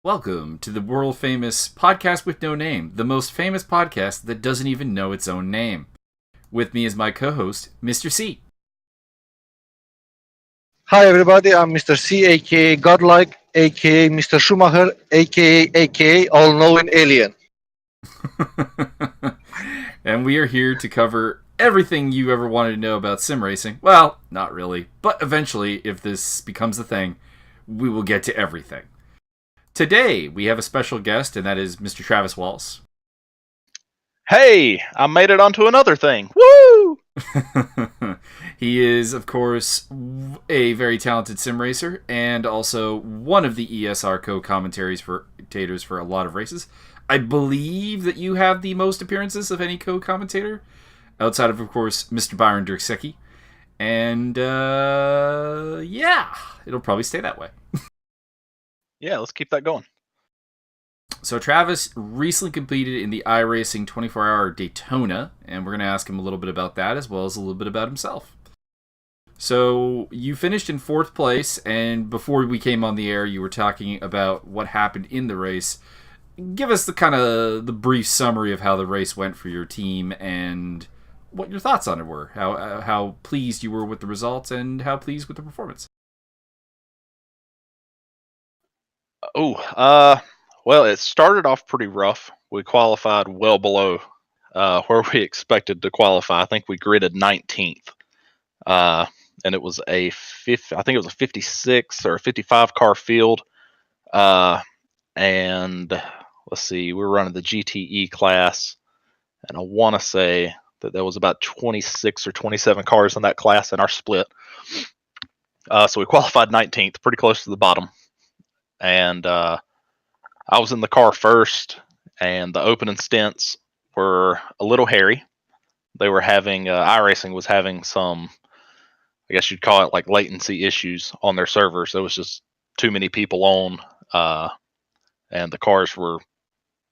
Welcome to the world famous podcast with no name, the most famous podcast that doesn't even know its own name. With me is my co-host, Mr. C. Hi everybody, I'm Mr. C, aka Godlike, aka Mr. Schumacher, aka All-Knowing Alien. And we are here to cover everything you ever wanted to know about sim racing. Well, not really, but eventually, if this becomes a thing, we will get to everything. Today, we have a special guest, and that is Mr. Travis Wallace. Hey, I made it onto another thing. Woo! He is, of course, a very talented sim racer and also one of the ESR co-commentators for a lot of races. I believe that you have the most appearances of any co-commentator, outside of course, Mr. Byron Dirksecki. And, yeah, it'll probably stay that way. Yeah, let's keep that going. So Travis recently competed in the iRacing 24-hour Daytona, and we're going to ask him a little bit about that as well as a little bit about himself. So you finished in 4th place, and before we came on the air, you were talking about what happened in the race. Give us the brief summary of how the race went for your team and what your thoughts on it were. How pleased you were with the results and how pleased with the performance. Well, it started off pretty rough. We qualified well below where we expected to qualify. I think we gridded 19th, and it was I think it was a 56 or a 55 car field, and let's see, we were running the GTE class, and I want to say that there was about 26 or 27 cars in that class in our split. So we qualified 19th, pretty close to the bottom, and I was in the car first, and the opening stints were a little hairy. They were having, iRacing was having some, I guess you'd call it like latency issues on their servers. There was just too many people on, and the cars were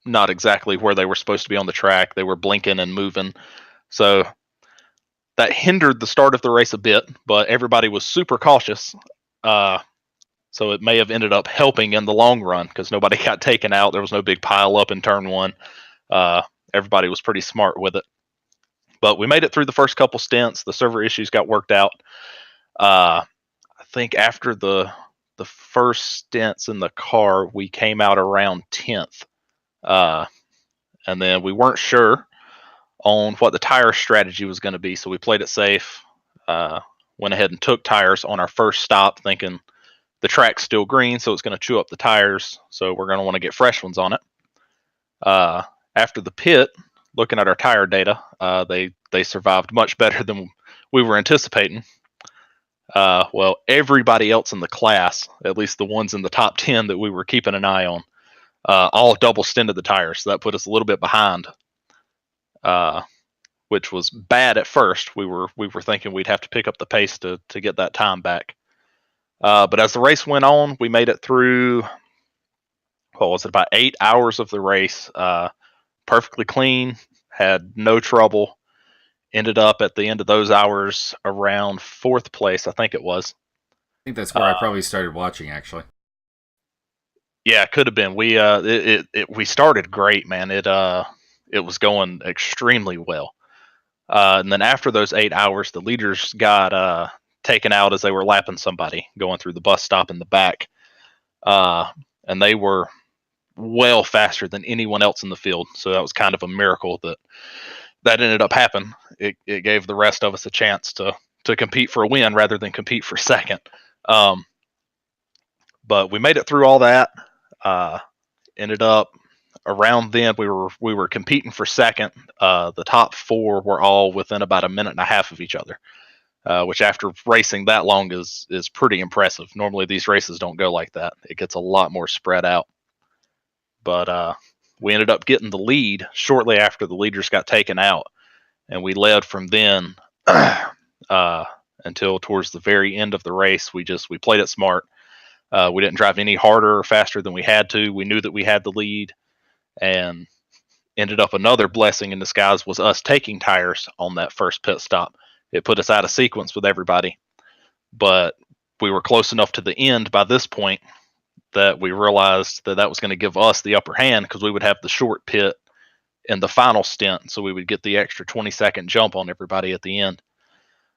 not exactly where they were supposed to be on the track. They were blinking and moving. So that hindered the start of the race a bit, but everybody was super cautious. So it may have ended up helping in the long run because nobody got taken out. There was no big pile up in turn one. Everybody was pretty smart with it. But we made it through the first couple stints. The server issues got worked out. I think after the first stints in the car, we came out around 10th. And then we weren't sure on what the tire strategy was going to be. So we played it safe. Went ahead and took tires on our first stop thinking, the track's still green, so it's going to chew up the tires, so we're going to want to get fresh ones on it. After the pit, looking at our tire data, they survived much better than we were anticipating. Well, everybody else in the class, at least the ones in the top 10 that we were keeping an eye on, all double stinted the tires, so that put us a little bit behind, which was bad at first. We were thinking we'd have to pick up the pace to get that time back. But as the race went on, we made it through, about 8 hours of the race, perfectly clean, had no trouble, ended up at the end of those hours around 4th place, I think it was. I think that's where I probably started watching, actually. Yeah, it could have been. We started great, man. It was going extremely well. And then after those 8 hours, the leaders got taken out as they were lapping somebody going through the bus stop in the back, and they were well faster than anyone else in the field, so that was kind of a miracle that ended up happening. It gave the rest of us a chance to compete for a win rather than compete for second. But we made it through all that. Ended up around then we were competing for second. The top 4 were all within about a minute and a half of each other. Which after racing that long is pretty impressive. Normally these races don't go like that. It gets a lot more spread out. But we ended up getting the lead shortly after the leaders got taken out. And we led from then until towards the very end of the race. We played it smart. We didn't drive any harder or faster than we had to. We knew that we had the lead. And ended up another blessing in disguise was us taking tires on that first pit stop. It put us out of sequence with everybody, but we were close enough to the end by this point that we realized that that was going to give us the upper hand because we would have the short pit in the final stint, so we would get the extra 20-second jump on everybody at the end.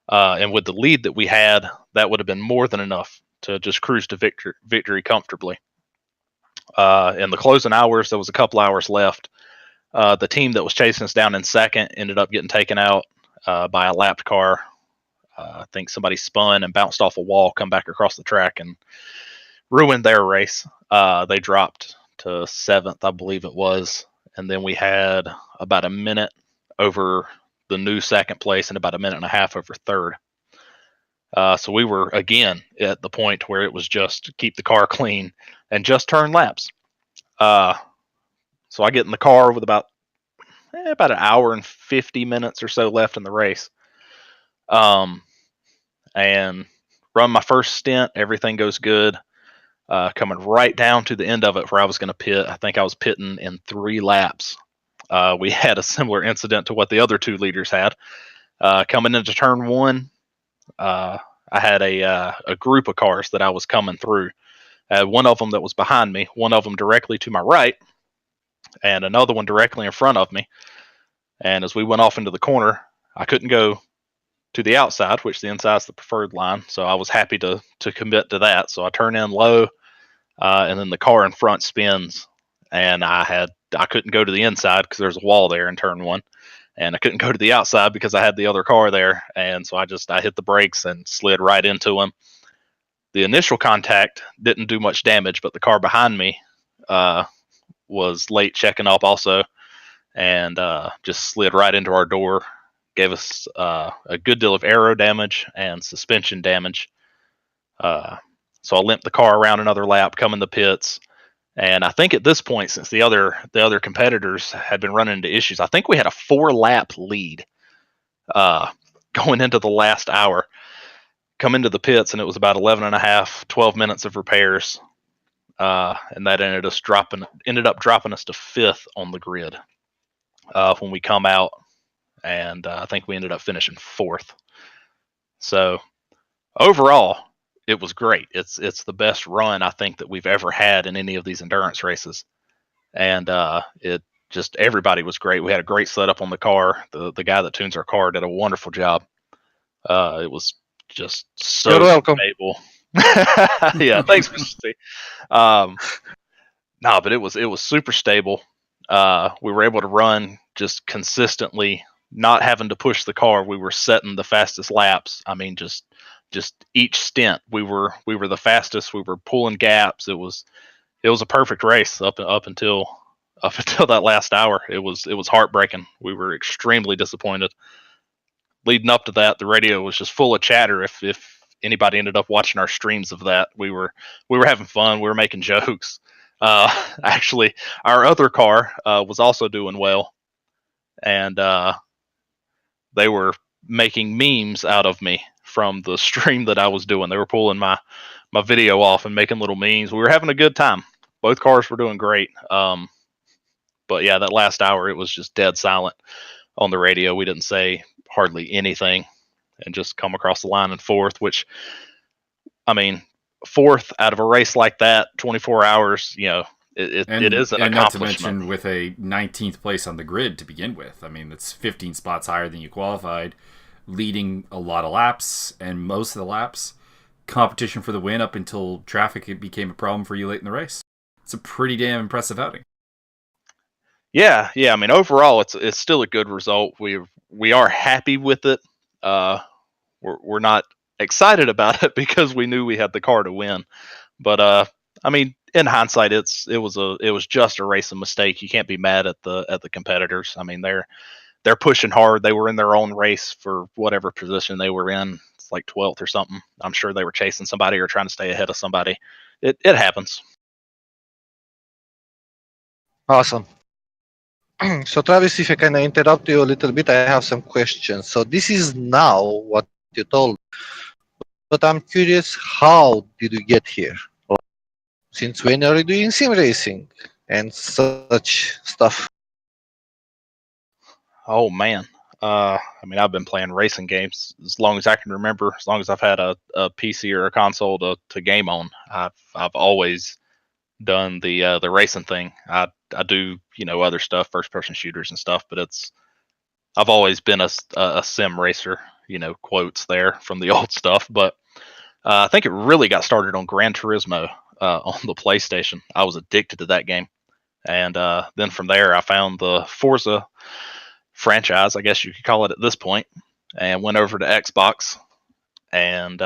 And with the lead that we had, that would have been more than enough to just cruise to victory comfortably. In the closing hours, there was a couple hours left. The team that was chasing us down in second ended up getting taken out by a lapped car. I think somebody spun and bounced off a wall, come back across the track, and ruined their race. They dropped to seventh, I believe it was. And then we had about a minute over the new second place and about a minute and a half over third. So we were, again, at the point where it was just keep the car clean and just turn laps. So I get in the car with about an hour and 50 minutes or so left in the race. And run my first stint. Everything goes good. Coming right down to the end of it where I was going to pit. I think I was pitting in 3 laps. We had a similar incident to what the other 2 leaders had. Coming into turn 1, I had a group of cars that I was coming through. One of them that was behind me, one of them directly to my right, and another one directly in front of me. And as we went off into the corner, I couldn't go to the outside, which the inside is the preferred line. So I was happy to commit to that. So I turn in low, and then the car in front spins, and I couldn't go to the inside because there's a wall there in turn 1, and I couldn't go to the outside because I had the other car there. And so I hit the brakes and slid right into him. The initial contact didn't do much damage, but the car behind me was late checking up also, and just slid right into our door. Gave us a good deal of aero damage and suspension damage. So I limped the car around another lap, come in the pits, and I think at this point, since the other competitors had been running into issues, I think we had a 4-lap lead going into the last hour. Come into the pits, and it was about 12 minutes of repairs, and that ended up dropping us to 5th on the grid when we come out. And I think we ended up finishing 4th. So overall, it was great. It's the best run I think that we've ever had in any of these endurance races, and everybody was great. We had a great setup on the car. The guy that tunes our car did a wonderful job. It was just so You're welcome. stable. Yeah, thanks, Mr. C. No, but it was super stable. We were able to run just consistently, not having to push the car. We were setting the fastest laps. I mean, just each stint, we were the fastest. We were pulling gaps. It was a perfect race up until that last hour. It was heartbreaking. We were extremely disappointed. Leading up to that, the radio was just full of chatter. If anybody ended up watching our streams of that, we were having fun. We were making jokes. Actually, our other car was also doing well, and they were making memes out of me from the stream that I was doing. They were pulling my video off and making little memes. We were having a good time. Both cars were doing great. But yeah, that last hour, it was just dead silent on the radio. We didn't say hardly anything and just come across the line in 4th, which, I mean, 4th out of a race like that, 24 hours, it is an accomplishment. And not to mention with a 19th place on the grid to begin with. I mean, it's 15 spots higher than you qualified, leading a lot of laps, and most of the laps, competition for the win up until traffic became a problem for you late in the race. It's a pretty damn impressive outing. Yeah. I mean, overall, it's still a good result. We are happy with it. We're not excited about it because we knew we had the car to win. But I mean, in hindsight, it was just a racing mistake. You can't be mad at the competitors. I mean, they're pushing hard. They were in their own race for whatever position they were in. It's like 12th or something. I'm sure they were chasing somebody or trying to stay ahead of somebody. It happens. Awesome. So Travis, if I can interrupt you a little bit, I have some questions. So this is now what you told, but I'm curious, how did you get here? Since when are you doing sim racing and such stuff? Oh man. I mean, I've been playing racing games as long as I can remember. As long as I've had a PC or a console to game on, I've always done the racing thing. I do other stuff, first person shooters and stuff, but I've always been a sim racer. Quotes there from the old stuff, but I think it really got started on Gran Turismo on the PlayStation. I was addicted to that game, and then from there I found the Forza franchise, I guess you could call it at this point, and went over to Xbox. And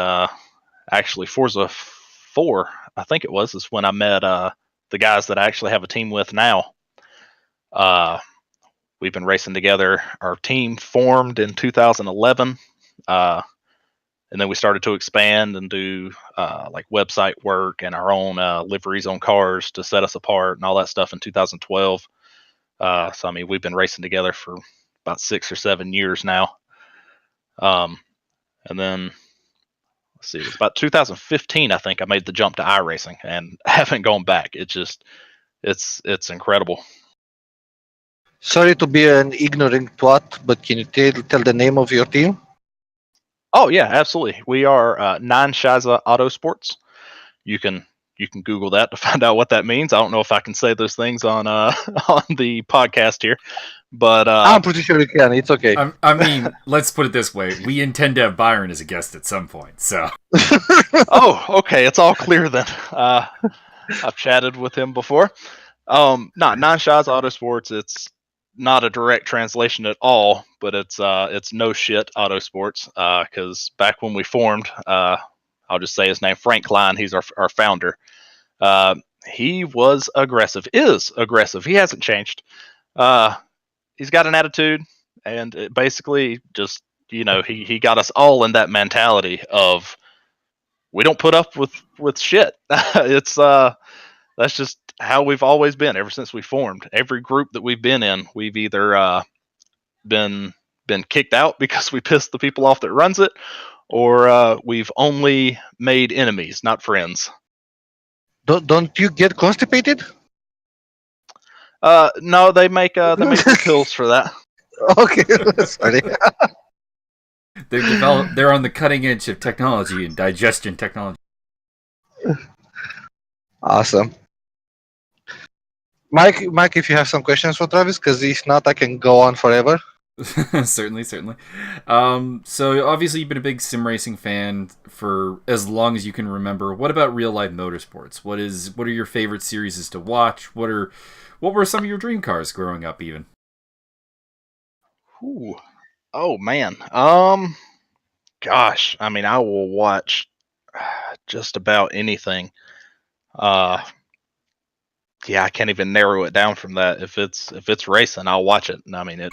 actually, Forza 4, I think it was, is when I met the guys that I actually have a team with now. We've been racing together. Our team formed in 2011, and then we started to expand and do like website work and our own liveries on cars to set us apart and all that stuff in 2012. So I mean, we've been racing together for about 6 or 7 years now. And then let's see, it was about 2015, I think, I made the jump to iRacing and haven't gone back. It's incredible. Sorry to be an ignorant twat, but can you tell the name of your team? Oh yeah, absolutely. We are Nine Shiza Autosports. You can Google that to find out what that means. I don't know if I can say those things on on the podcast here, but I'm pretty sure you can. It's okay. I mean, let's put it this way: we intend to have Byron as a guest at some point. So. Oh, okay, it's all clear then. I've chatted with him before. Not Nine Shiza Autosports. It's not a direct translation at all, but it's no shit Autosports. Because back when we formed, I'll just say his name, Frank Klein. He's our founder. He was aggressive, is aggressive. He hasn't changed. He's got an attitude, and it basically just he got us all in that mentality of we don't put up with shit. It's that's just how we've always been ever since we formed. Every group that we've been in, we've either been kicked out because we pissed the people off that runs it, or we've only made enemies, not friends. Don't you get constipated? No, they make some pills for that. Okay, sorry. They're on the cutting edge of technology and digestion technology. Awesome. Mike, if you have some questions for Travis, because if not, I can go on forever. Certainly. So obviously you've been a big sim racing fan for as long as you can remember. What about real life motorsports? What are your favorite series to watch? What were some of your dream cars growing up even? Ooh. Oh man. Gosh, I mean, I will watch just about anything. Yeah, I can't even narrow it down from that. If it's racing, I'll watch it. I mean, it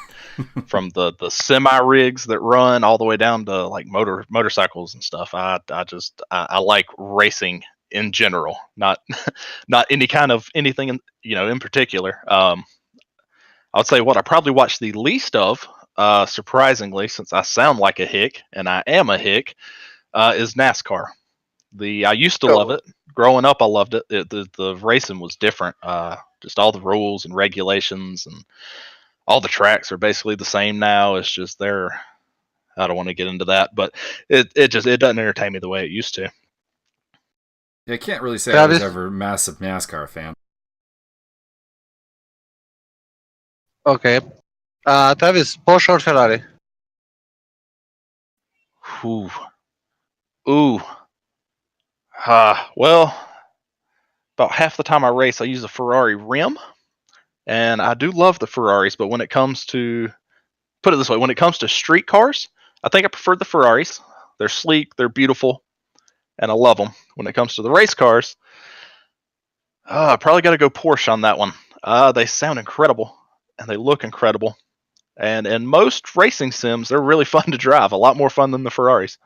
from the semi rigs that run all the way down to like motorcycles and stuff. I like racing in general, not not any kind of anything in particular. I would say what I probably watch the least of, surprisingly, since I sound like a hick and I am a hick, is NASCAR. I used to love it. Growing up, I loved it. The racing was different. Just all the rules and regulations and all the tracks are basically the same now. It's just I don't want to get into that, but it doesn't entertain me the way it used to. Yeah, I can't really say Travis? I was ever a massive NASCAR fan. Okay. Travis, Porsche or Ferrari? Ooh. Well, about half the time I race, I use a Ferrari rim, and I do love the Ferraris. But when it comes to, put it this way, when it comes to street cars, I think I prefer the Ferraris. They're sleek, they're beautiful, and I love them. When it comes to the race cars, I probably got to go Porsche on that one. They sound incredible, and they look incredible. And in most racing sims, they're really fun to drive. A lot more fun than the Ferraris.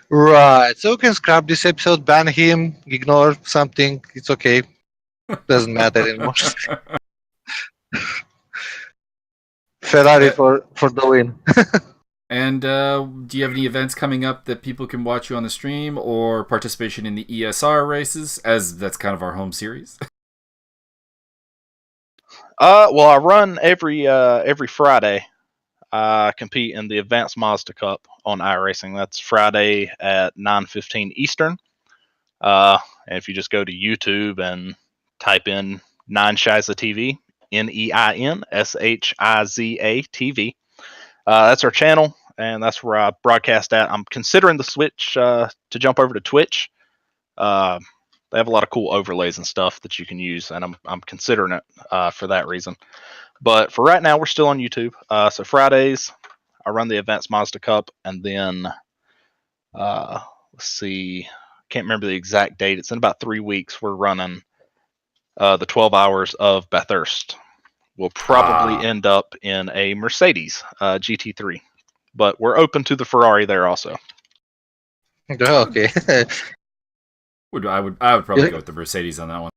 Right. So we can scrap this episode, ban him, ignore something. It's okay. Doesn't matter anymore. Ferrari for the win. And do you have any events coming up that people can watch you on the stream or participation in the ESR races, as that's kind of our home series? Well, I run every Friday. I compete in the Advanced Mazda Cup on iRacing. That's Friday at 9:15 Eastern. And if you just go to YouTube and type in Nine Shiza TV, NEINSHIZA TV, that's our channel, and that's where I broadcast at. I'm considering the switch to jump over to Twitch. They have a lot of cool overlays and stuff that you can use, and I'm considering it for that reason. But for right now, we're still on YouTube. So Fridays, I run the Advanced Mazda Cup, and then let's see, can't remember the exact date. It's in about 3 weeks. We're running the 12 hours of Bathurst. We'll probably end up in a Mercedes GT3, but we're open to the Ferrari there also. Okay. I would probably go with the Mercedes on that one.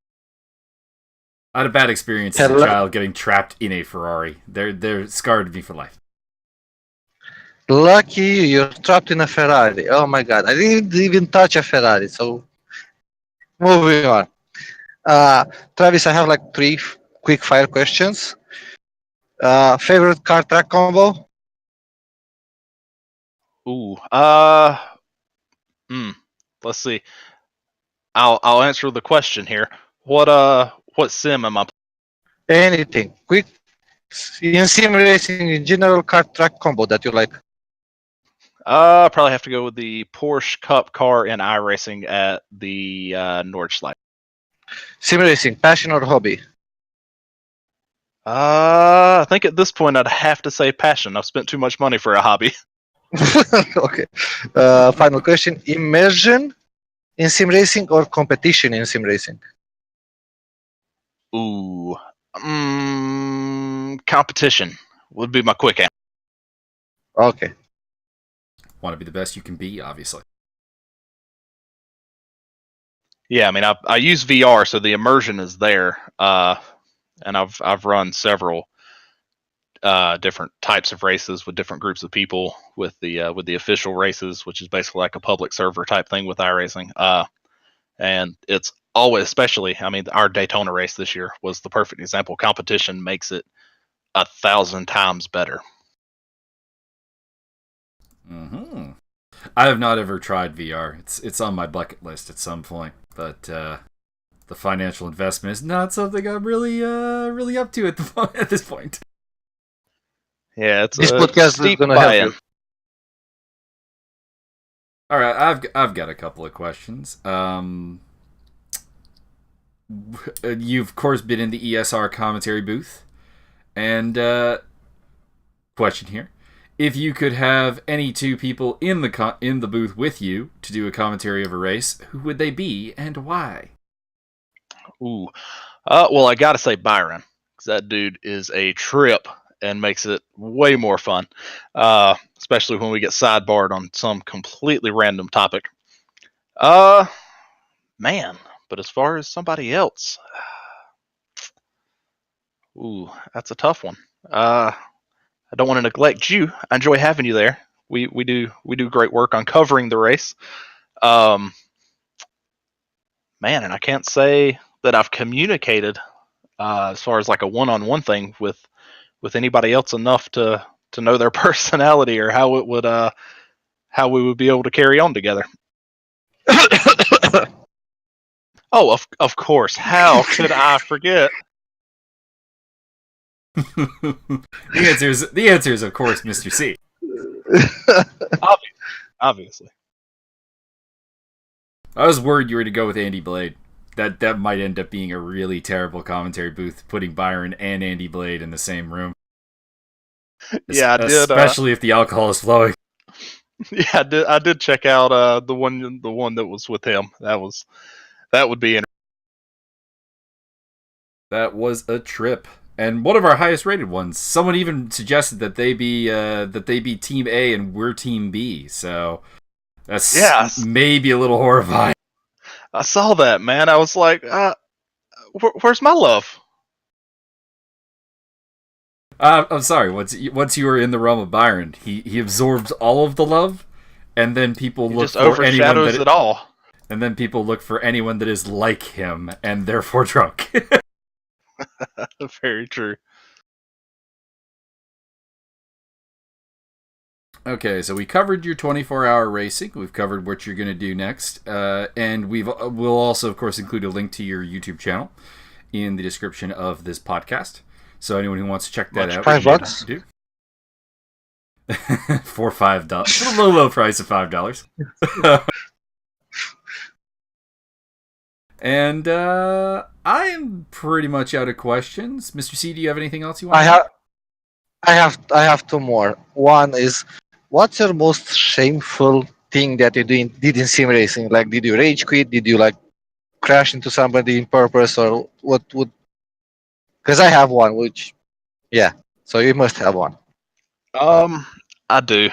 I had a bad experience as a child getting trapped in a Ferrari. They're scarred me for life. Lucky you're trapped in a Ferrari. Oh my god, I didn't even touch a Ferrari. So moving on. Travis, I have like 3 quick fire questions. Favorite car track combo? Ooh, let's see. I'll answer the question here. What sim am I playing? Anything. Quick. In sim racing, in general, car track combo that you like. Probably have to go with the Porsche Cup car in iRacing at the Nordschleife. Sim racing, passion or hobby? I think at this point I'd have to say passion. I've spent too much money for a hobby. Okay. Final question. Immersion in sim racing or competition in sim racing? Ooh. Competition would be my quick answer. Okay. Want to be the best you can be, obviously. Yeah, I mean, I use VR, so the immersion is there, and I've run several different types of races with different groups of people with the official races, which is basically like a public server type thing with iRacing. And it's always, especially, I mean, our Daytona race this year was the perfect example. Competition makes it 1,000 times better. Mm-hmm. I have not ever tried VR. It's on my bucket list at some point, but the financial investment is not something I'm really up to at this point. Yeah, it's this a podcast steep is gonna buy-in. help you. All right, I've got a couple of questions. You've of course been in the ESR commentary booth, and question here: if you could have any 2 people in the booth with you to do a commentary of a race, who would they be and why? Ooh. Well, I gotta say Byron, because that dude is a trip and makes it way more fun, especially when we get sidebarred on some completely random topic. Man, but as far as somebody else, ooh, that's a tough one. I don't want to neglect you. I enjoy having you there. We do great work on covering the race. Man, and I can't say that I've communicated as far as like a one-on-one thing with anybody else enough to know their personality or how we would be able to carry on together. Oh, of course. How could I forget? The answer is of course Mr. C. Obviously. I was worried you were to go with Andy Blade. That might end up being a really terrible commentary booth, putting Byron and Andy Blade in the same room. Yeah, I did. Especially if the alcohol is flowing. Yeah, I did check out the one that was with him. That would be interesting. That was a trip, and one of our highest rated ones. Someone even suggested that they be Team A and we're Team B. So that's maybe a little horrifying. I saw that, man. I was like, where's my love? I'm sorry. Once you were in the realm of Byron, he absorbs all of the love, and then people look just for overshadows anyone it all. And then people look for anyone that is like him and therefore drunk. Very true. Okay, so we covered your 24-hour racing. We've covered what you're going to do next, and we'll also, of course, include a link to your YouTube channel in the description of this podcast. So anyone who wants to check that out, $5? do for $5 for the low price of $5. And I am pretty much out of questions. Mr. C, do you have anything else you want? I have two more. One is, what's your most shameful thing that you did in sim racing? Like, did you rage quit? Did you like crash into somebody in purpose, or what would? Because I have one, which yeah. So you must have one. I do.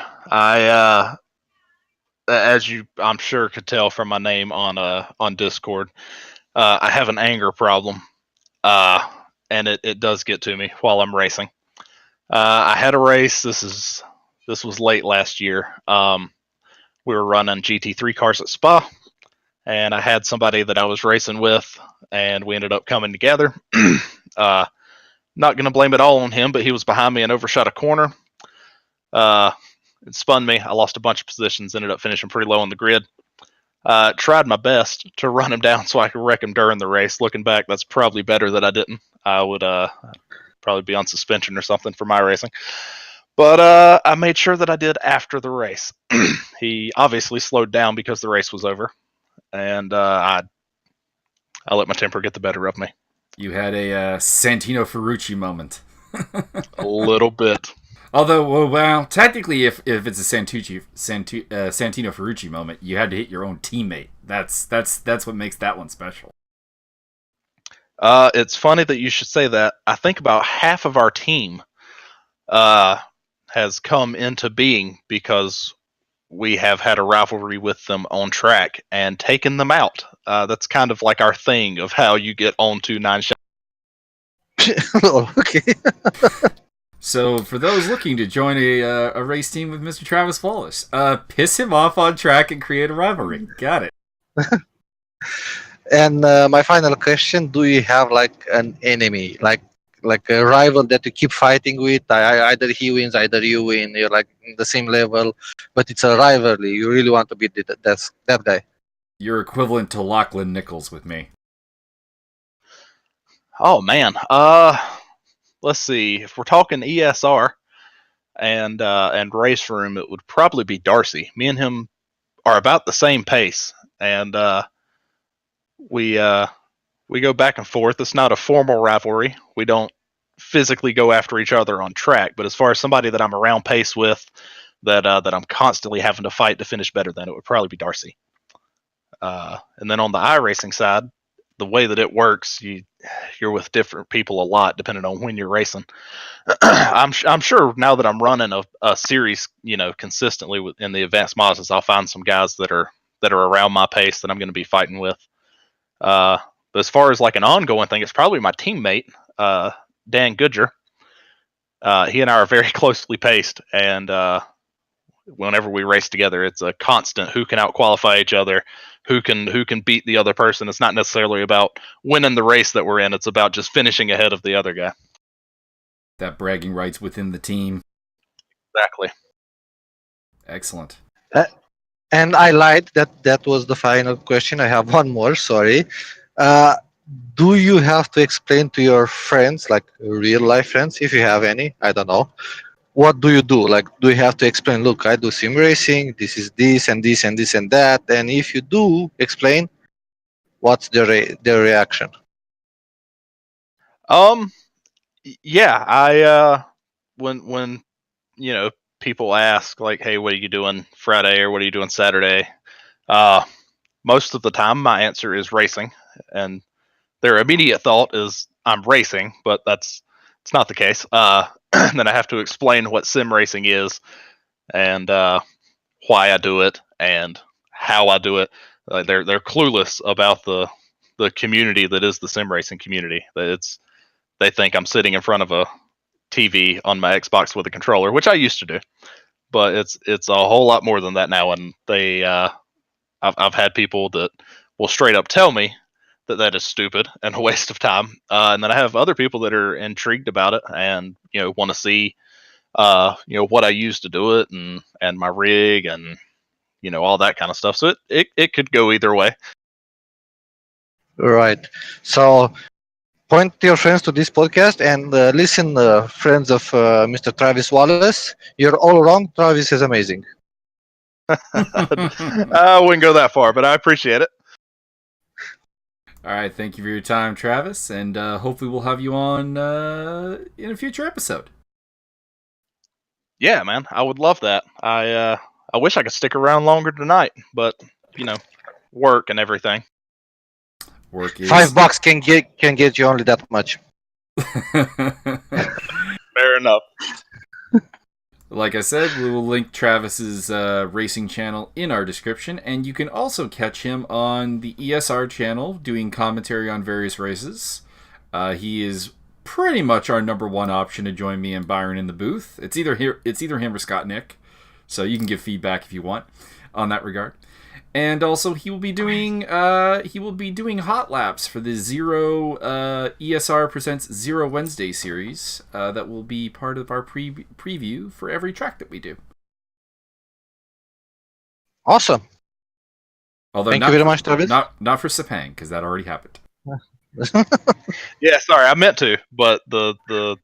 As you, I'm sure, could tell from my name on Discord, I have an anger problem, and it does get to me while I'm racing. I had a race. This was late last year. We were running GT3 cars at Spa, and I had somebody that I was racing with, and we ended up coming together. Not going to blame it all on him, but he was behind me and overshot a corner. It spun me. I lost a bunch of positions, ended up finishing pretty low on the grid. Tried my best to run him down so I could wreck him during the race. Looking back, that's probably better that I didn't. I would probably be on suspension or something for my racing. But I made sure that I did after the race. He obviously slowed down because the race was over, and I let my temper get the better of me. You had a Santino Ferrucci moment. A little bit. Although, well, technically, if it's a Santino Ferrucci moment, you had to hit your own teammate. That's what makes that one special. It's funny that you should say that. I think about half of our team has come into being because we have had a rivalry with them on track and taken them out. That's kind of like our thing of how you get onto 9 shots. Oh, okay. So, for those looking to join a race team with Mr. Travis Wallace, piss him off on track and create a rivalry. Got it. And my final question: do you have like an enemy, like a rival that you keep fighting with? Either he wins, either you win. You're like in the same level, but it's a rivalry. You really want to beat that guy. You're equivalent to Lachlan Nichols with me. Oh man. Let's see. If we're talking ESR and race room, it would probably be Darcy. Me and him are about the same pace, and we go back and forth. It's not a formal rivalry. We don't physically go after each other on track, but as far as somebody that I'm around pace with, that I'm constantly having to fight to finish better than, it would probably be Darcy. And then on the iRacing side, the way that it works, you're with different people a lot depending on when you're racing. I'm sure now that I'm running a series, consistently in the advanced models, I'll find some guys that are around my pace that I'm going to be fighting with. But as far as like an ongoing thing, it's probably my teammate, Dan Goodger. He and I are very closely paced, and whenever we race together, it's a constant who can out-qualify each other, who can beat the other person. It's not necessarily about winning the race that we're in. It's about just finishing ahead of the other guy. That bragging rights within the team. Exactly. Excellent. And I lied. That was the final question. I have one more. Sorry. Do you have to explain to your friends, like real life friends, if you have any? I don't know. What do you do? Like, do you have to explain? Look, I do sim racing. This is this and this and this and that. And if you do explain, what's their reaction? Yeah, I when people ask like, hey, what are you doing Friday or what are you doing Saturday? Most of the time my answer is racing, and their immediate thought is I'm racing, but it's not the case. Then I have to explain what sim racing is and why I do it and how I do it. They're clueless about the community that is the sim racing community. They think I'm sitting in front of a TV on my Xbox with a controller, which I used to do, but it's a whole lot more than that now. And I've had people that will straight up tell me that is stupid and a waste of time, and then I have other people that are intrigued about it and want to see what I use to do it and my rig and, all that kind of stuff. So it could go either way. Right. So point your friends to this podcast and listen, friends of Mr. Travis Wallace. You're all wrong. Travis is amazing. I wouldn't go that far, but I appreciate it. All right, thank you for your time, Travis, and hopefully we'll have you on in a future episode. Yeah, man, I would love that. I wish I could stick around longer tonight, but work and everything. Work is $5 can get you only that much. Fair enough. Like I said, we will link Travis's racing channel in our description, and you can also catch him on the ESR channel doing commentary on various races. He is pretty much our number one option to join me and Byron in the booth. It's either him or Scott Nick, so you can give feedback if you want on that regard. And also, he will be doing hot laps for the Zero ESR Presents Zero Wednesday series that will be part of our preview for every track that we do. Awesome. Although Thank you very much, Travis. Not for Sepang, because that already happened. Yeah, sorry, I meant to, but the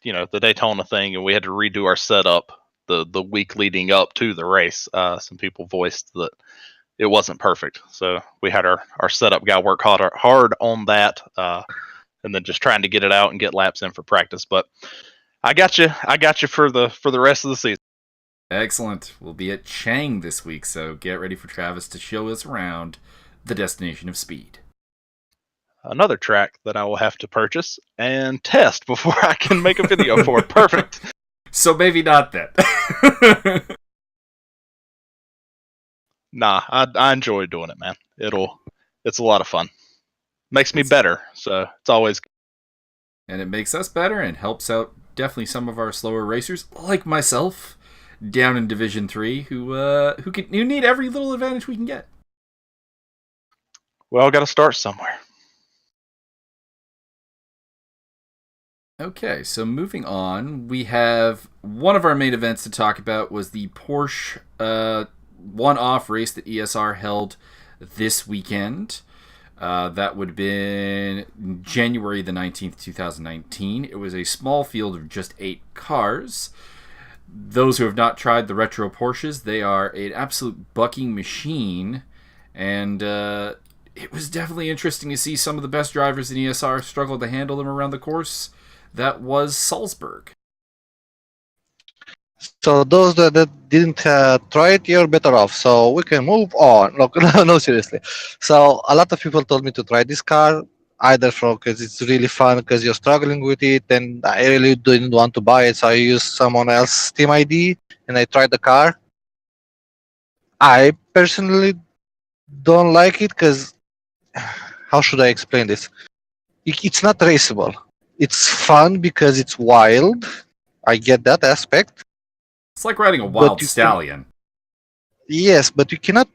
Daytona thing, and we had to redo our setup the week leading up to the race. Some people voiced that it wasn't perfect, so we had our setup guy work hard on that, and then just trying to get it out and get laps in for practice. But I got you for the rest of the season. Excellent. We'll be at Chang this week, so get ready for Travis to show us around the destination of speed. Another track that I will have to purchase and test before I can make a video for it. Perfect. So maybe not then. Nah, I enjoy doing it, man. It's a lot of fun. Makes me better, so it's always. And it makes us better and helps out definitely some of our slower racers, like myself, down in Division 3, who need every little advantage we can get. Well, got to start somewhere. Okay, so moving on, we have one of our main events to talk about was the Porsche one-off race that ESR held this weekend. That would have been January the 19th, 2019. It was a small field of just 8 cars. Those who have not tried the retro Porsches, they are an absolute bucking machine, and it was definitely interesting to see some of the best drivers in ESR struggle to handle them around the course. That was Salzburg. So those that didn't try it, you're better off. So we can move on. Look, no, seriously. So a lot of people told me to try this car, either because it's really fun, because you're struggling with it, and I really didn't want to buy it, so I used someone else's Steam ID, and I tried the car. I personally don't like it because, how should I explain this? It's not raceable. It's fun because it's wild. I get that aspect. It's like riding a wild stallion. Yes, but you cannot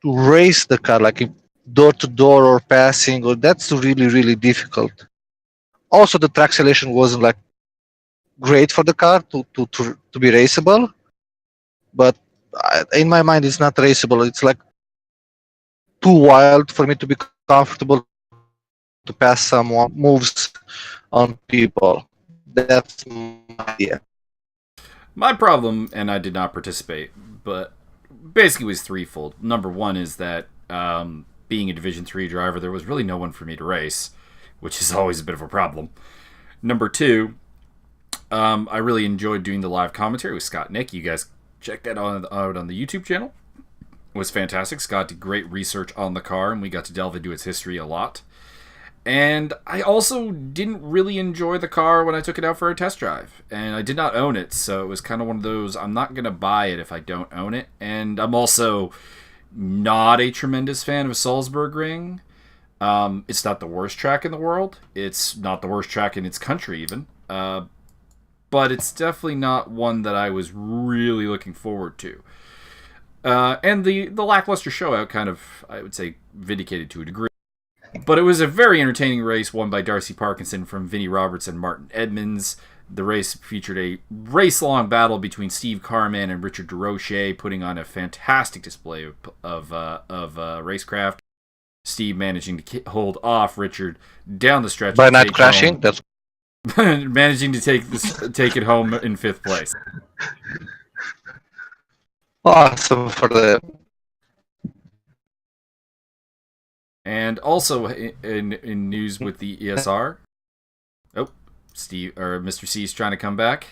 race the car like door to door or passing, or that's really, really difficult. Also, the track selection wasn't like great for the car to be raceable. But in my mind, it's not raceable. It's like too wild for me to be comfortable to pass some moves on people. That's my idea. My problem, and I did not participate, but basically was threefold. Number one is that being a Division 3 driver, there was really no one for me to race, which is always a bit of a problem. Number two, I really enjoyed doing the live commentary with Scott Nick. You guys check that out on the YouTube channel. It was fantastic. Scott did great research on the car, and we got to delve into its history a lot. And I also didn't really enjoy the car when I took it out for a test drive. And I did not own it, so it was kind of one of those, I'm not going to buy it if I don't own it. And I'm also not a tremendous fan of Salzburg Ring. It's not the worst track in the world. It's not the worst track in its country, even. But it's definitely not one that I was really looking forward to. And the lackluster showout kind of, I would say, vindicated to a degree. But it was a very entertaining race won by Darcy Parkinson from Vinnie Roberts and Martin Edmonds. The race featured a race-long battle between Steve Carman and Richard DeRoche, putting on a fantastic display of racecraft. Steve managing to hold off Richard down the stretch by not crashing. That's managing to take it home in 5th place. awesome for them. And also in news with the ESR, Steve or Mr. C is trying to come back.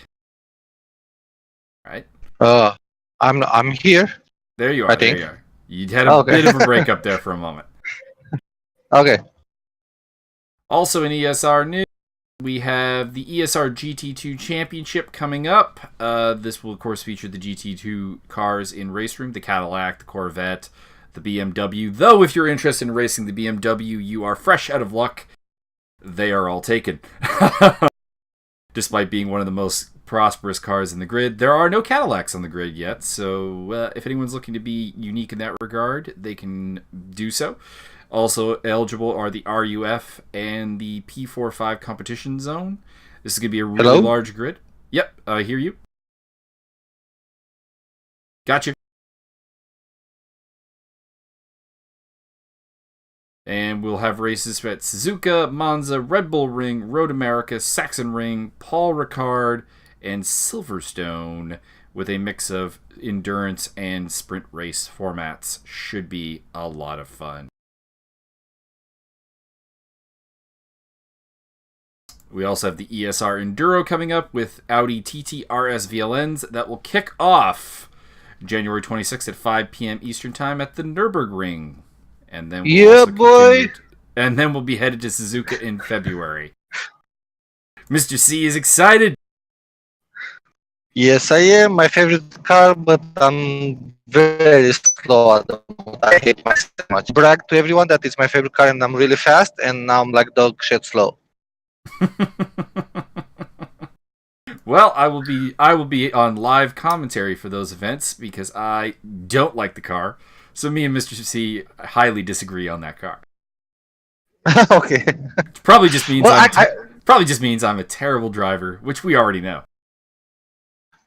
All right. I'm here. There you are. I think. There you are. You had a bit of a break up there for a moment. Okay. Also in ESR news, we have the ESR GT2 Championship coming up. This will, of course, feature the GT2 cars in Race Room, the Cadillac, the Corvette, the BMW. Though, if you're interested in racing the BMW, you are fresh out of luck. They are all taken. Despite being one of the most prosperous cars in the grid, there are no Cadillacs on the grid yet. So if anyone's looking to be unique in that regard, they can do so. Also eligible are the RUF and the P45 competition zone. This is going to be a really large grid. Yep, I hear you. Gotcha. And we'll have races at Suzuka, Monza, Red Bull Ring, Road America, Saxon Ring, Paul Ricard, and Silverstone, with a mix of endurance and sprint race formats. Should be a lot of fun. We also have the ESR Enduro coming up with Audi TT RS VLNs that will kick off January 26th at 5 p.m. Eastern Time at the Nürburgring. And then we'll be headed to Suzuka in February. Mr. C is excited. Yes, I am. My favorite car, but I'm very slow at the moment. I hate myself so much. Brag to everyone that it's my favorite car and I'm really fast, and now I'm like dog shit slow. Well, I will be on live commentary for those events because I don't like the car. So me and Mr. C highly disagree on that car. Okay. Probably just means I'm a terrible driver, which we already know.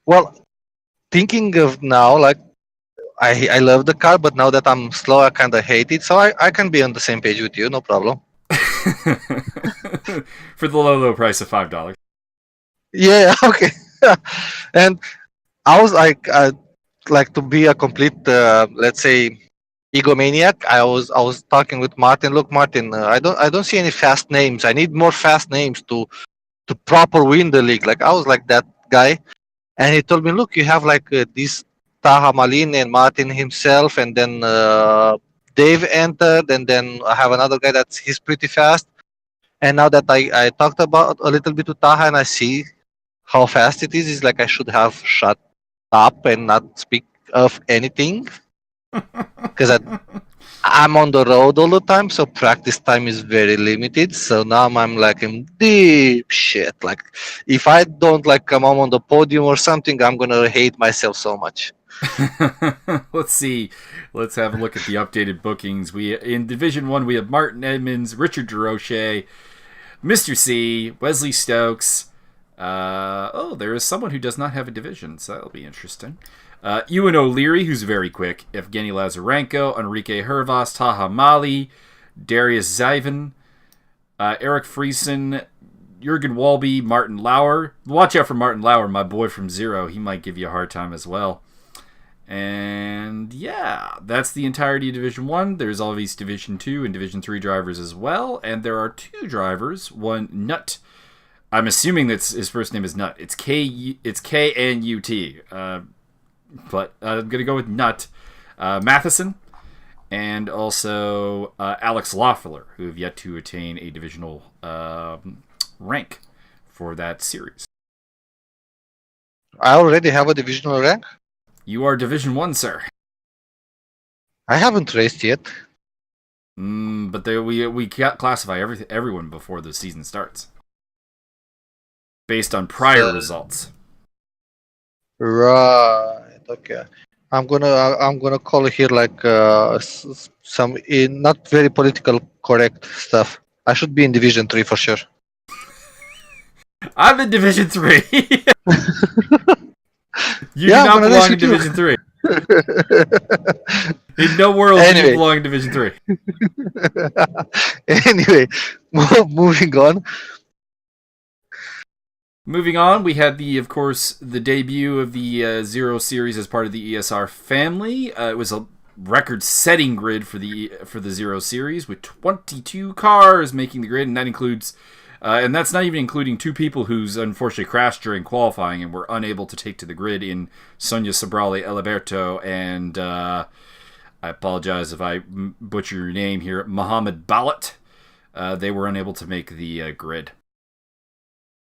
Well, thinking of now, like I love the car, but now that I'm slow, I kind of hate it. So I can be on the same page with you, no problem. For the low price of $5. Yeah, okay. And I was like to be a complete, let's say, egomaniac. I was talking with Martin. Look, Martin, I don't see any fast names. I need more fast names to proper win the league. Like I was like that guy, and he told me, look, you have like this Taha Malin and Martin himself, and then Dave entered, and then I have another guy he's pretty fast. And now that I talked about a little bit to Taha and I see how fast it is, it's like I should have shut up and not speak of anything. Because I'm on the road all the time, so practice time is very limited. So now I'm like in deep shit. Like if I don't like come on the podium or something, I'm gonna hate myself so much. Let's see. Let's have a look at the updated bookings. In Division 1, we have Martin Edmonds, Richard DeRoche, Mr. C, Wesley Stokes. There is someone who does not have a division, so that'll be interesting. Ewan O'Leary, who's very quick, Evgeny Lazarenko, Enrique Hervas, Taha Mali, Darius Zivan, Eric Friesen, Jurgen Walby, Martin Lauer. Watch out for Martin Lauer, my boy from Zero. He might give you a hard time as well. And yeah, that's the entirety of Division 1. There's always Division 2 and Division 3 drivers as well. And there are 2 drivers. One, Nut. I'm assuming that his first name is Nut. It's K-N-U-T. But I'm going to go with Nut. Matheson. And also Alex Loeffler, who have yet to attain a divisional rank for that series. I already have a divisional rank. You are Division 1, sir. I haven't raced yet. But we classify everyone before the season starts. Based on prior results. Right. Okay. I'm gonna call here like some not very political correct stuff. I should be in Division 3 for sure. I'm in Division 3. You Yeah, do I'm not gonna belong race in with you. Division 3. In no world do you Anyway. belong in Division 3. Anyway, moving on. Moving on, we had of course, the debut of the Zero Series as part of the ESR family. It was a record-setting grid for the Zero Series with 22 cars making the grid, and that includes, and that's not even including two people who's unfortunately crashed during qualifying and were unable to take to the grid in Sonia Sobrale Eliberto and I apologize if I butcher your name here, Mohammed Balat. They were unable to make the grid.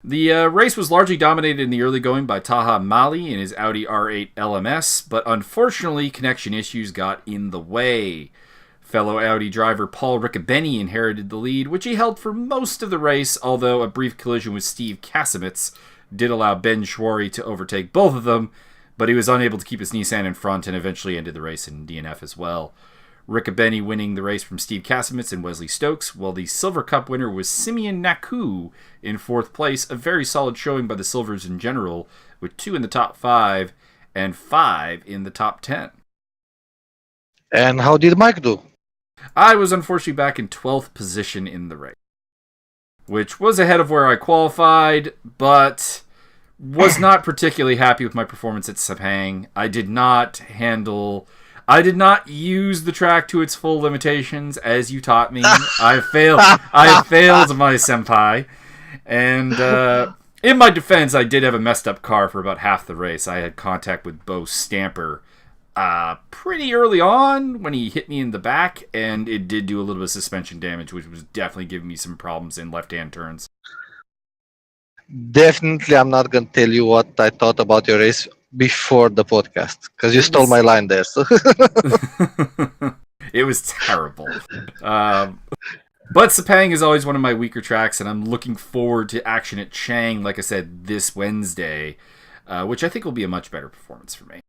The race was largely dominated in the early going by Taha Mali in his Audi R8 LMS, but unfortunately connection issues got in the way. Fellow Audi driver Paul Riccobeni inherited the lead, which he held for most of the race, although a brief collision with Steve Kasimets did allow Ben Schwari to overtake both of them, but he was unable to keep his Nissan in front and eventually ended the race in DNF as well. Riccobeni winning the race from Steve Kasimets and Wesley Stokes, while the Silver Cup winner was Simeon Naku in fourth place, a very solid showing by the Silvers in general, with 2 in the top 5 and 5 in the top 10. And how did Mike do? I was unfortunately back in 12th position in the race, which was ahead of where I qualified, but was not particularly happy with my performance at Sepang. I did not use the track to its full limitations, as you taught me. I failed my senpai. And in my defense, I did have a messed up car for about half the race. I had contact with Bo Stamper pretty early on when he hit me in the back, and it did do a little bit of suspension damage, which was definitely giving me some problems in left-hand turns. Definitely, I'm not going to tell you what I thought about your race before the podcast, because you stole my line there. So. It was terrible. But Sepang is always one of my weaker tracks, and I'm looking forward to action at Chang, like I said, this Wednesday, which I think will be a much better performance for me.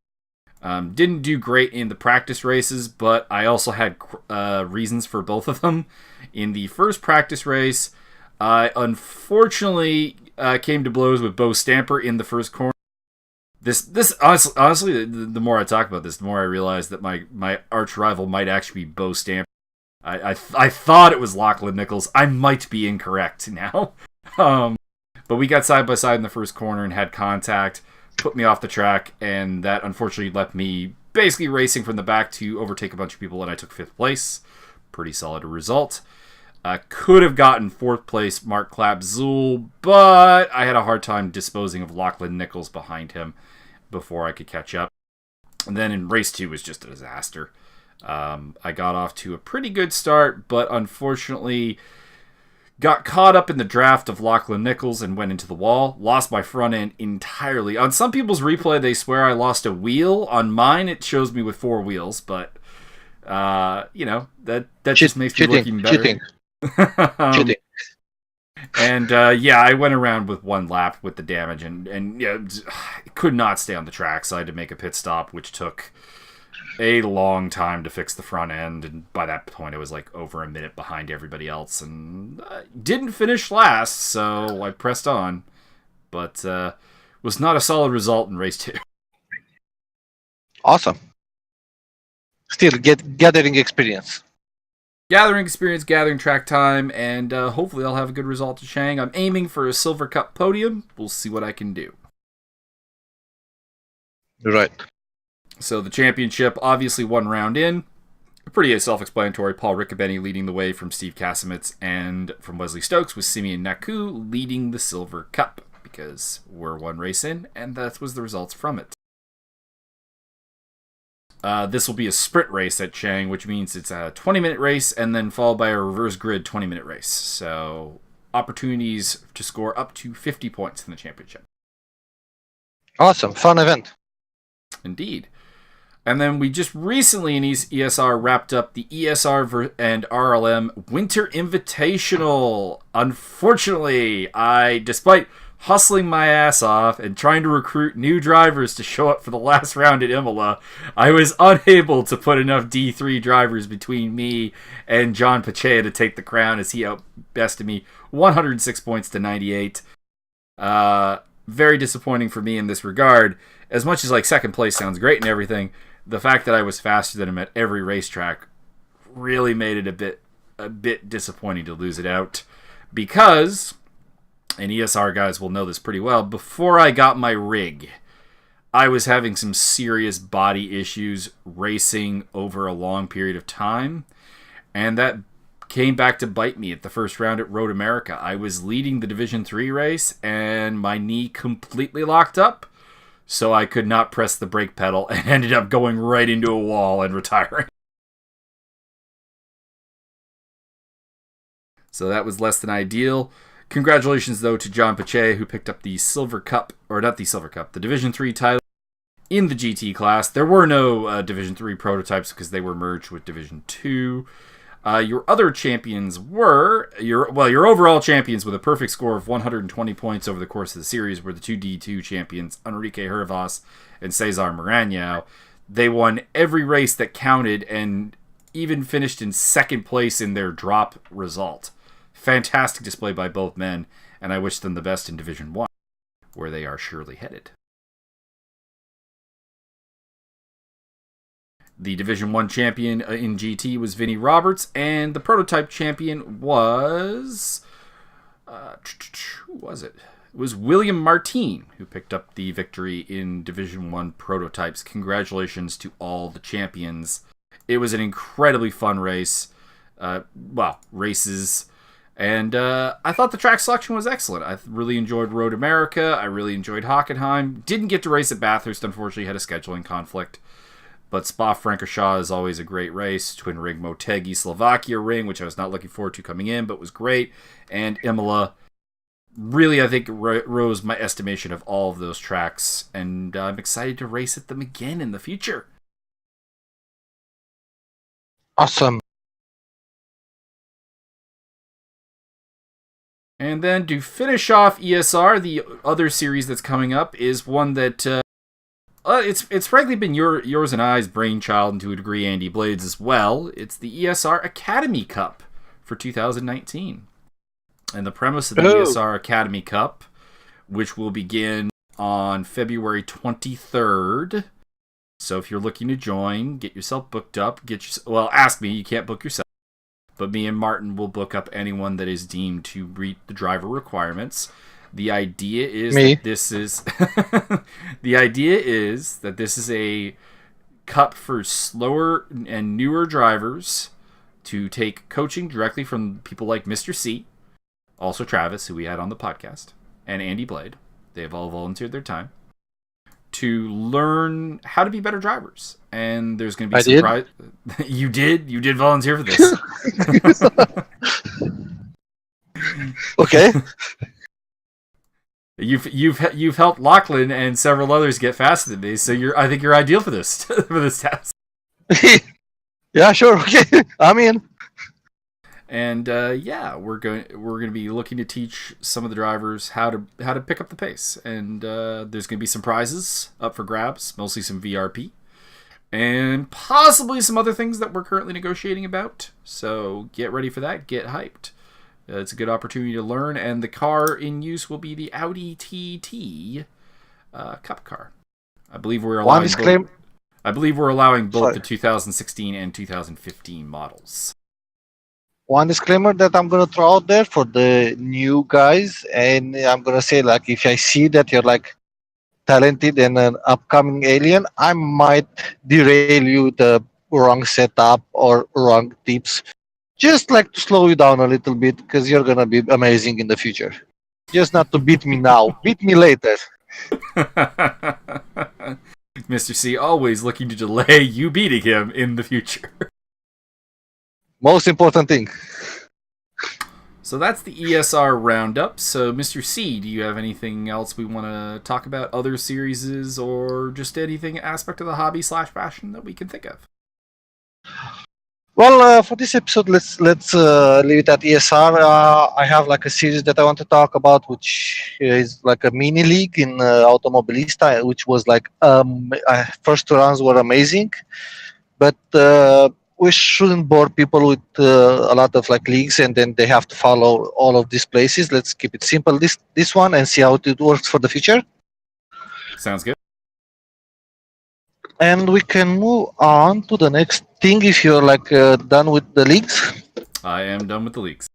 Didn't do great in the practice races, but I also had reasons for both of them. In the first practice race, I unfortunately came to blows with Bo Stamper in the first corner. This honestly, the more I talk about this, the more I realize that my arch rival might actually be Bo Stamper. I thought it was Lachlan Nichols. I might be incorrect now. But we got side by side in the first corner and had contact, put me off the track, and that unfortunately left me basically racing from the back to overtake a bunch of people, and I took 5th place. Pretty solid result. Could have gotten 4th place Mark Clapzul, but I had a hard time disposing of Lachlan Nichols behind him before I could catch up. And then in race 2 was just a disaster. I got off to a pretty good start, but unfortunately got caught up in the draft of Lachlan Nichols and went into the wall. Lost my front end entirely. On some people's replay, they swear I lost a wheel. On mine, it shows me with 4 wheels, but that just makes me look even better. Cheating. And I went around with 1 lap with the damage, and could not stay on the track, so I had to make a pit stop, which took a long time to fix the front end, and by that point I was like over a minute behind everybody else, and didn't finish last, so I pressed on, but was not a solid result in race 2. Awesome. Still gathering experience. Gathering experience, gathering track time, and hopefully I'll have a good result at Chang. I'm aiming for a Silver Cup podium. We'll see what I can do. Right. So the championship, obviously 1 round in. Pretty self-explanatory. Paul Riccobeni leading the way from Steve Kasimets, and from Wesley Stokes with Simeon Naku leading the Silver Cup, because we're 1 race in, and that was the results from it. This will be a sprint race at Chang, which means it's a 20-minute race and then followed by a reverse grid 20-minute race. So opportunities to score up to 50 points in the championship. Awesome. Fun event. Indeed. And then we just recently in ESR wrapped up the ESR and RLM Winter Invitational. Unfortunately, despite hustling my ass off and trying to recruit new drivers to show up for the last round at Imola, I was unable to put enough D3 drivers between me and John Pacheco to take the crown, as he outbested me 106 points to 98. Very disappointing for me in this regard. As much as like second place sounds great and everything, the fact that I was faster than him at every racetrack really made it a bit disappointing to lose it out. Because, and ESR guys will know this pretty well, before I got my rig, I was having some serious body issues racing over a long period of time, and that came back to bite me at the first round at Road America. I was leading the Division 3 race, and my knee completely locked up, so I could not press the brake pedal and ended up going right into a wall and retiring. So that was less than ideal. Congratulations, though, to John Pache, who picked up the Silver Cup, or not the Silver Cup, the Division 3 title in the GT class. There were no Division 3 prototypes because they were merged with Division 2. Your other champions were, your overall champions with a perfect score of 120 points over the course of the series were the two D2 champions, Enrique Hervas and Cesar Maragno. They won every race that counted and even finished in second place in their drop result. Fantastic display by both men, and I wish them the best in Division 1, where they are surely headed. The Division 1 champion in GT was Vinnie Roberts, and the prototype champion was... who was it? It was William Martin, who picked up the victory in Division 1 prototypes. Congratulations to all the champions. It was an incredibly fun race. Races. And I thought the track selection was excellent. I really enjoyed Road America. I really enjoyed Hockenheim. Didn't get to race at Bathurst, unfortunately, had a scheduling conflict. But Spa-Francorchamps is always a great race. Twin Ring Motegi Slovakia ring, which I was not looking forward to coming in, but was great. And Imola, really, I think, rose my estimation of all of those tracks. And I'm excited to race at them again in the future. Awesome. And then to finish off ESR, the other series that's coming up is one that... it's frankly been yours and I's brainchild, and to a degree Andy Blade's as well. It's the ESR Academy Cup for 2019. And the premise of the ESR Academy Cup, which will begin on February 23rd. So if you're looking to join, get yourself booked up. Ask me, you can't book yourself. But me and Martin will book up anyone that is deemed to meet the driver requirements. The idea is that this is a cup for slower and newer drivers to take coaching directly from people like Mr. C, also Travis, who we had on the podcast, and Andy Blade. They have all volunteered their time to learn how to be better drivers. And there's going to be surprise. You did volunteer for this. Okay. You've helped Lachlan and several others get faster than me, so I think you're ideal for this task. Yeah, sure. Okay, I'm in. And we're going to be looking to teach some of the drivers how to pick up the pace. And there's going to be some prizes up for grabs, mostly some VRP, and possibly some other things that we're currently negotiating about. So get ready for that. Get hyped. It's a good opportunity to learn, and the car in use will be the Audi TT Cup car. I believe we're allowing both the 2016 and 2015 models. One disclaimer that I'm going to throw out there for the new guys, and I'm going to say, like, if I see that you're, like, talented and an upcoming alien, I might derail you with the wrong setup or wrong tips. Just like to slow you down a little bit, because you're going to be amazing in the future. Just not to beat me now. Beat me later. Mr. C always looking to delay you beating him in the future. Most important thing. So that's the ESR roundup. So, Mr. C, do you have anything else we want to talk about? Other series or just anything aspect of the hobby /fashion that we can think of? Well, for this episode, let's leave it at ESR. I have like a series that I want to talk about, which is like a mini league in Automobilista, which was like first two rounds were amazing, but we shouldn't bore people with a lot of like leagues, and then they have to follow all of these places. Let's keep it simple. This one, and see how it works for the future. Sounds good. And we can move on to the next thing if you're like done with the leagues. I am done with the leaks.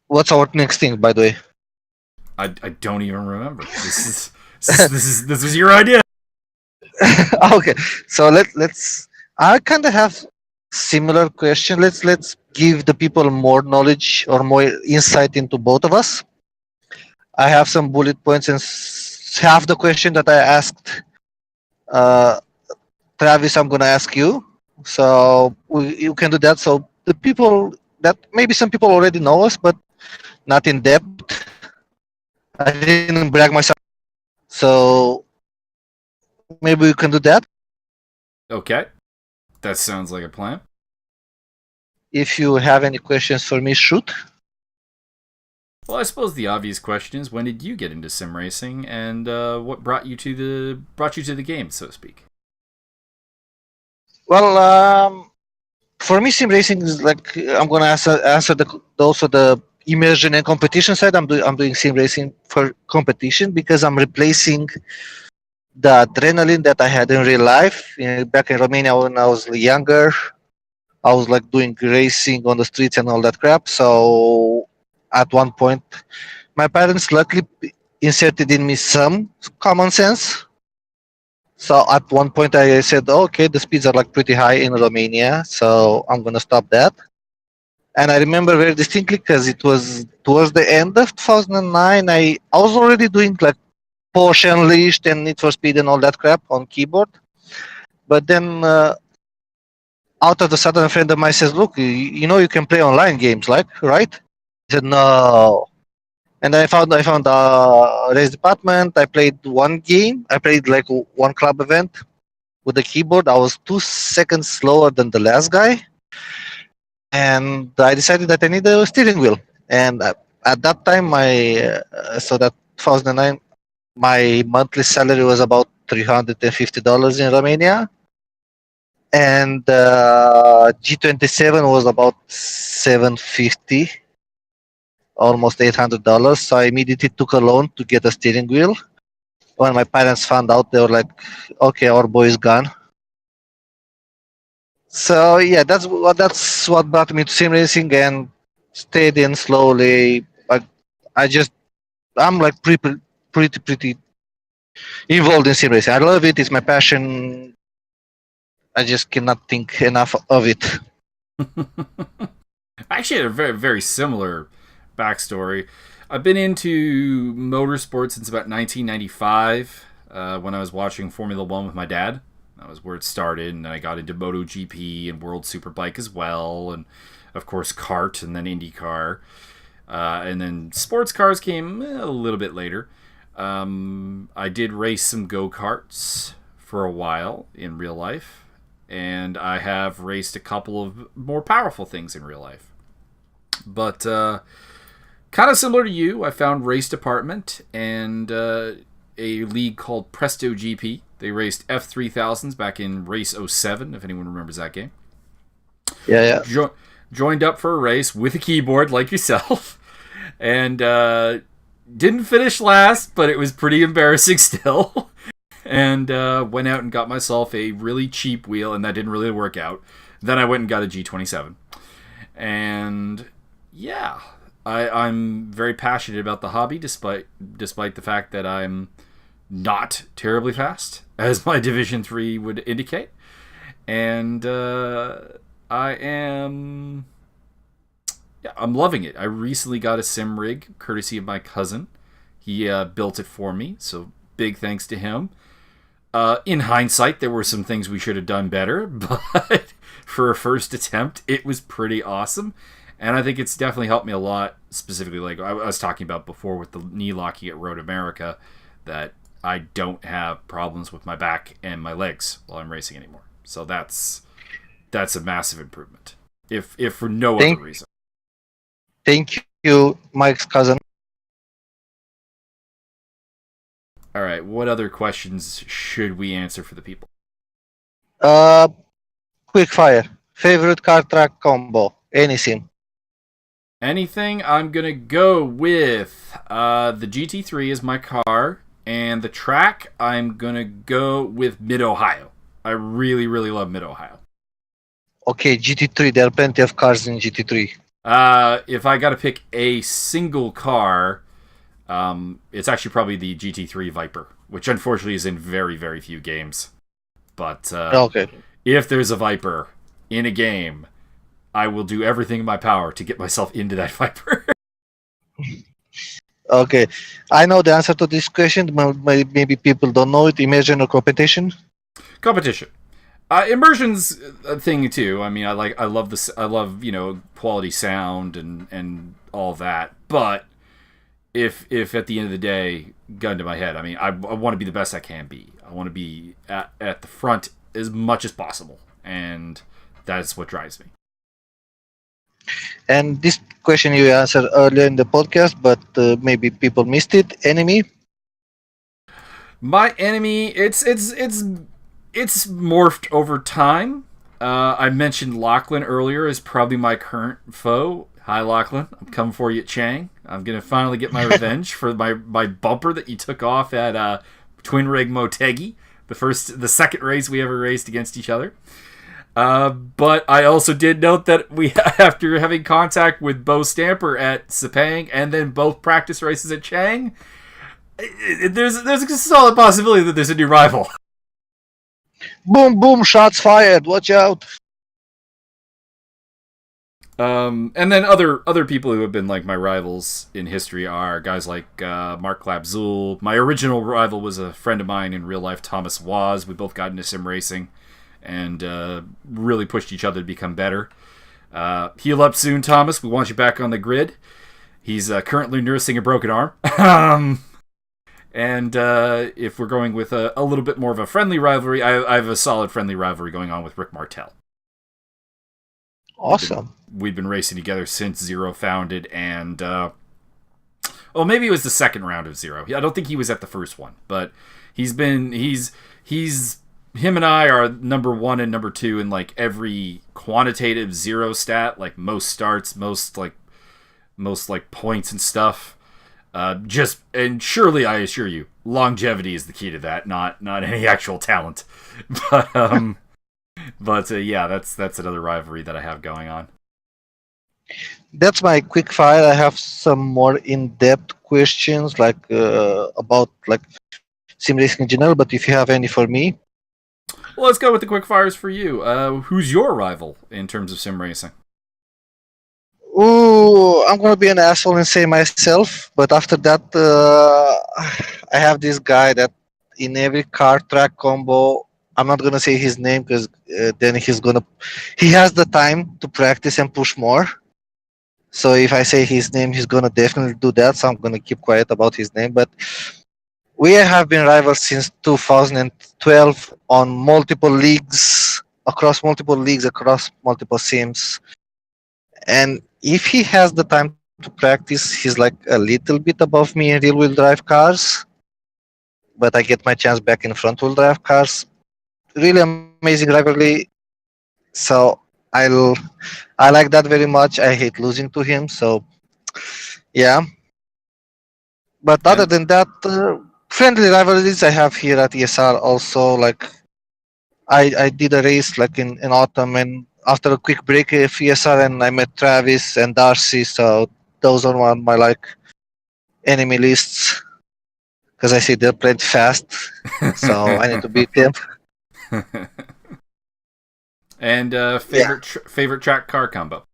What's our next thing, by the way? I don't even remember. This was your idea. Okay, so let's. I kind of have similar question. Let's give the people more knowledge or more insight into both of us. I have some bullet points, and half the question that I asked uh, Travis, I'm gonna ask you. So you can do that. So the people that maybe some people already know us, but not in depth. I didn't brag myself, so maybe we can do that. Okay. That sounds like a plan. If you have any questions for me, shoot. Well, I suppose the obvious question is, when did you get into sim racing, and what brought you to the game, so to speak? Well, for me, sim racing is like I'm gonna answer also the immersion and competition side. I'm doing sim racing for competition because I'm replacing the adrenaline that I had in real life. Back in Romania when I was younger, I was like doing racing on the streets and all that crap. So at one point, my parents luckily inserted in me some common sense. So at one point, I said, okay, the speeds are like pretty high in Romania, so I'm gonna stop that. And I remember very distinctly because it was towards the end of 2009. I was already doing like Porsche Unleashed and Need for Speed and all that crap on keyboard. But then out of the sudden, a friend of mine says, "Look, you know you can play online games, like right?" I said, "No." And I found a race department. I played one game. I played like one club event with the keyboard. I was 2 seconds slower than the last guy, and I decided that I need a steering wheel. And at that time, so that 2009, my monthly salary was about $350 in Romania, and G27 was about 750, almost $800. So I immediately took a loan to get a steering wheel. When my parents found out, they were like, "Okay, our boy is gone." So yeah, that's what brought me to sim racing, and stayed in slowly. I just I'm like pretty involved in sim racing. I love it. It's my passion. I just cannot think enough of it. I actually had a very, very similar backstory. I've been into motorsports since about 1995, when I was watching Formula One with my dad. That was where it started, and then I got into MotoGP and World Superbike as well, and of course kart, and then IndyCar, and then sports cars came a little bit later. I did race some go karts for a while in real life, and I have raced a couple of more powerful things in real life. But kind of similar to you, I found Race Department and a league called Presto GP. They raced F3000s back in Race '07, if anyone remembers that game. Yeah, yeah. Joined up for a race with a keyboard like yourself, and didn't finish last, but it was pretty embarrassing still. And went out and got myself a really cheap wheel, and that didn't really work out. Then I went and got a G27. And yeah, I'm very passionate about the hobby, despite the fact that I'm not terribly fast, as my Division 3 would indicate. And I'm loving it. I recently got a sim rig, courtesy of my cousin. He built it for me, so big thanks to him. In hindsight, there were some things we should have done better, but for a first attempt, it was pretty awesome. And I think it's definitely helped me a lot, specifically like I was talking about before with the knee locking at Road America, that I don't have problems with my back and my legs while I'm racing anymore. So that's a massive improvement, if for no other reason. Thank you, Mike's cousin. All right, what other questions should we answer for the people? quick fire. Favorite car track combo? Any sim. Anything, I'm going to go with the GT3 is my car, and the track, I'm going to go with Mid-Ohio. I really, really love Mid-Ohio. Okay, GT3. There are plenty of cars in GT3. If I got to pick a single car, it's actually probably the GT3 Viper, which unfortunately is in very, very few games. But Okay. if there's a Viper in a game, I will do everything in my power to get myself into that Viper. Okay. I know the answer to this question. Maybe people don't know it. Immersion or competition? Competition. Immersion's a thing too. I mean, I love quality sound and all that. But if at the end of the day, gun to my head, I mean, I want to be the best I can be. I want to be at the front as much as possible, and that's what drives me. And this question you answered earlier in the podcast, but maybe people missed it. Enemy? My enemy, it's morphed over time. I mentioned Lachlan earlier is probably my current foe. Hi, Lachlan. I'm coming for you at Chang. I'm gonna finally get my revenge for my bumper that you took off at Twin Rig Motegi, the second race we ever raced against each other. But I also did note that we, after having contact with Bo Stamper at Sepang and then both practice races at Chang, there's a solid possibility that there's a new rival. Boom, boom, shots fired. Watch out. And then other people who have been like my rivals in history are guys like Mark Labzul. My original rival was a friend of mine in real life, Thomas Waz. We both got into sim racing and really pushed each other to become better. Heal up soon, Thomas. We want you back on the grid. He's currently nursing a broken arm. And if we're going with a little bit more of a friendly rivalry, I have a solid friendly rivalry going on with Rick Martel. Awesome. We've been racing together since Zero founded, and maybe it was the second round of Zero. I don't think he was at the first one, but he's him and I are number 1 and number 2 in like every quantitative Zero stat, like most starts, most points and stuff. And surely I assure you, longevity is the key to that, not any actual talent. But yeah, that's another rivalry that I have going on. That's my quick fire. I have some more in-depth questions about sim racing in general, but if you have any for me. Well, let's go with the quick fires for you. Who's your rival in terms of sim racing? Ooh, I'm gonna be an asshole and say myself, but after that, I have this guy that in every car track combo, I'm not gonna say his name because then he has the time to practice and push more. So if I say his name, he's gonna definitely do that. So I'm gonna keep quiet about his name. But we have been rivals since 2012 on multiple leagues, across multiple sims. And if he has the time to practice, he's like a little bit above me in rear-wheel drive cars. But I get my chance back in front-wheel drive cars. Really amazing rivalry. So I like that very much. I hate losing to him. So yeah. But other than that, friendly rivalries I have here at ESR also. Like I did a race like in autumn, and after a quick break at ESR, and I met Travis and Darcy. So those are on my enemy lists because I see they're playing fast. So I need to beat them. And favorite track car combo?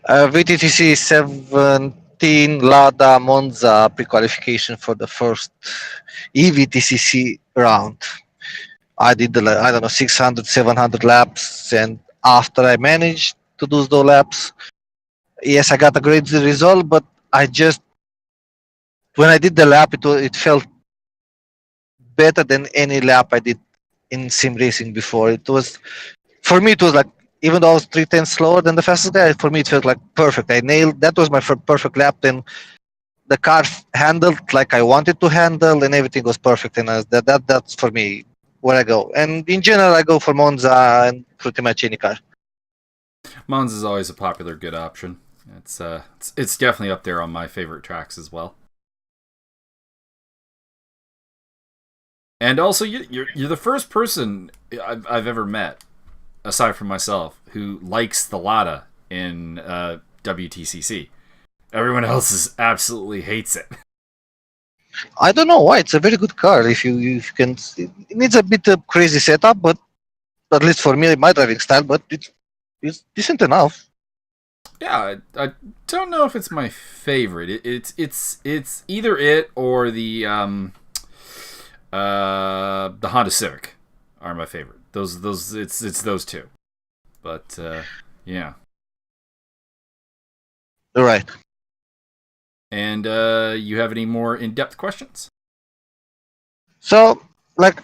VTTC 17 Lada Monza pre-qualification for the first EVTCC round. I did 600, 700 laps, and after I managed to do those laps, yes, I got a great result, but when I did the lap, it felt better than any lap I did in sim racing before. For me, it was like, even though I was 3/10 slower than the fastest guy, for me it felt like perfect. I nailed, that was my perfect lap. Then the car handled like I wanted to handle, and everything was perfect. And that's for me where I go. And in general, I go for Monza and pretty much any car. Monza is always a popular good option. It's definitely up there on my favorite tracks as well. And also, you're the first person I've ever met, aside from myself, who likes the Lada in WTCC. Everyone else absolutely hates it. I don't know why. It's a very good car. If you can, it needs a bit of crazy setup, but at least for me, my driving style. But it's decent enough. Yeah, I don't know if it's my favorite. It's either it or the Honda Civic are my favorite. It's those two. But yeah. All right. And you have any more in-depth questions? So, like,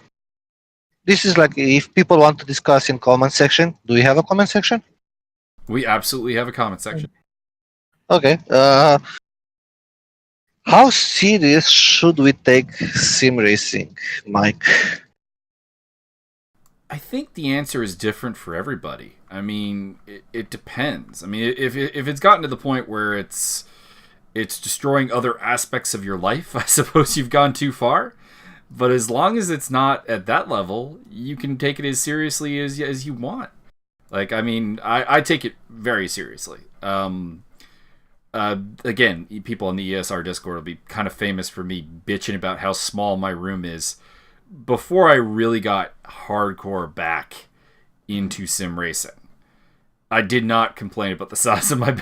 this is like if people want to discuss in comment section. Do we have a comment section? We absolutely have a comment section. Okay. How serious should we take sim racing, Mike? I think the answer is different for everybody. I mean, it depends. I mean, if it's gotten to the point where it's destroying other aspects of your life, I suppose you've gone too far. But as long as it's not at that level, you can take it as seriously as you want. Like, I mean, I take it very seriously. Again, people on the ESR Discord will be kind of famous for me bitching about how small my room is. Before I really got hardcore back into sim racing, I did not complain about the size of my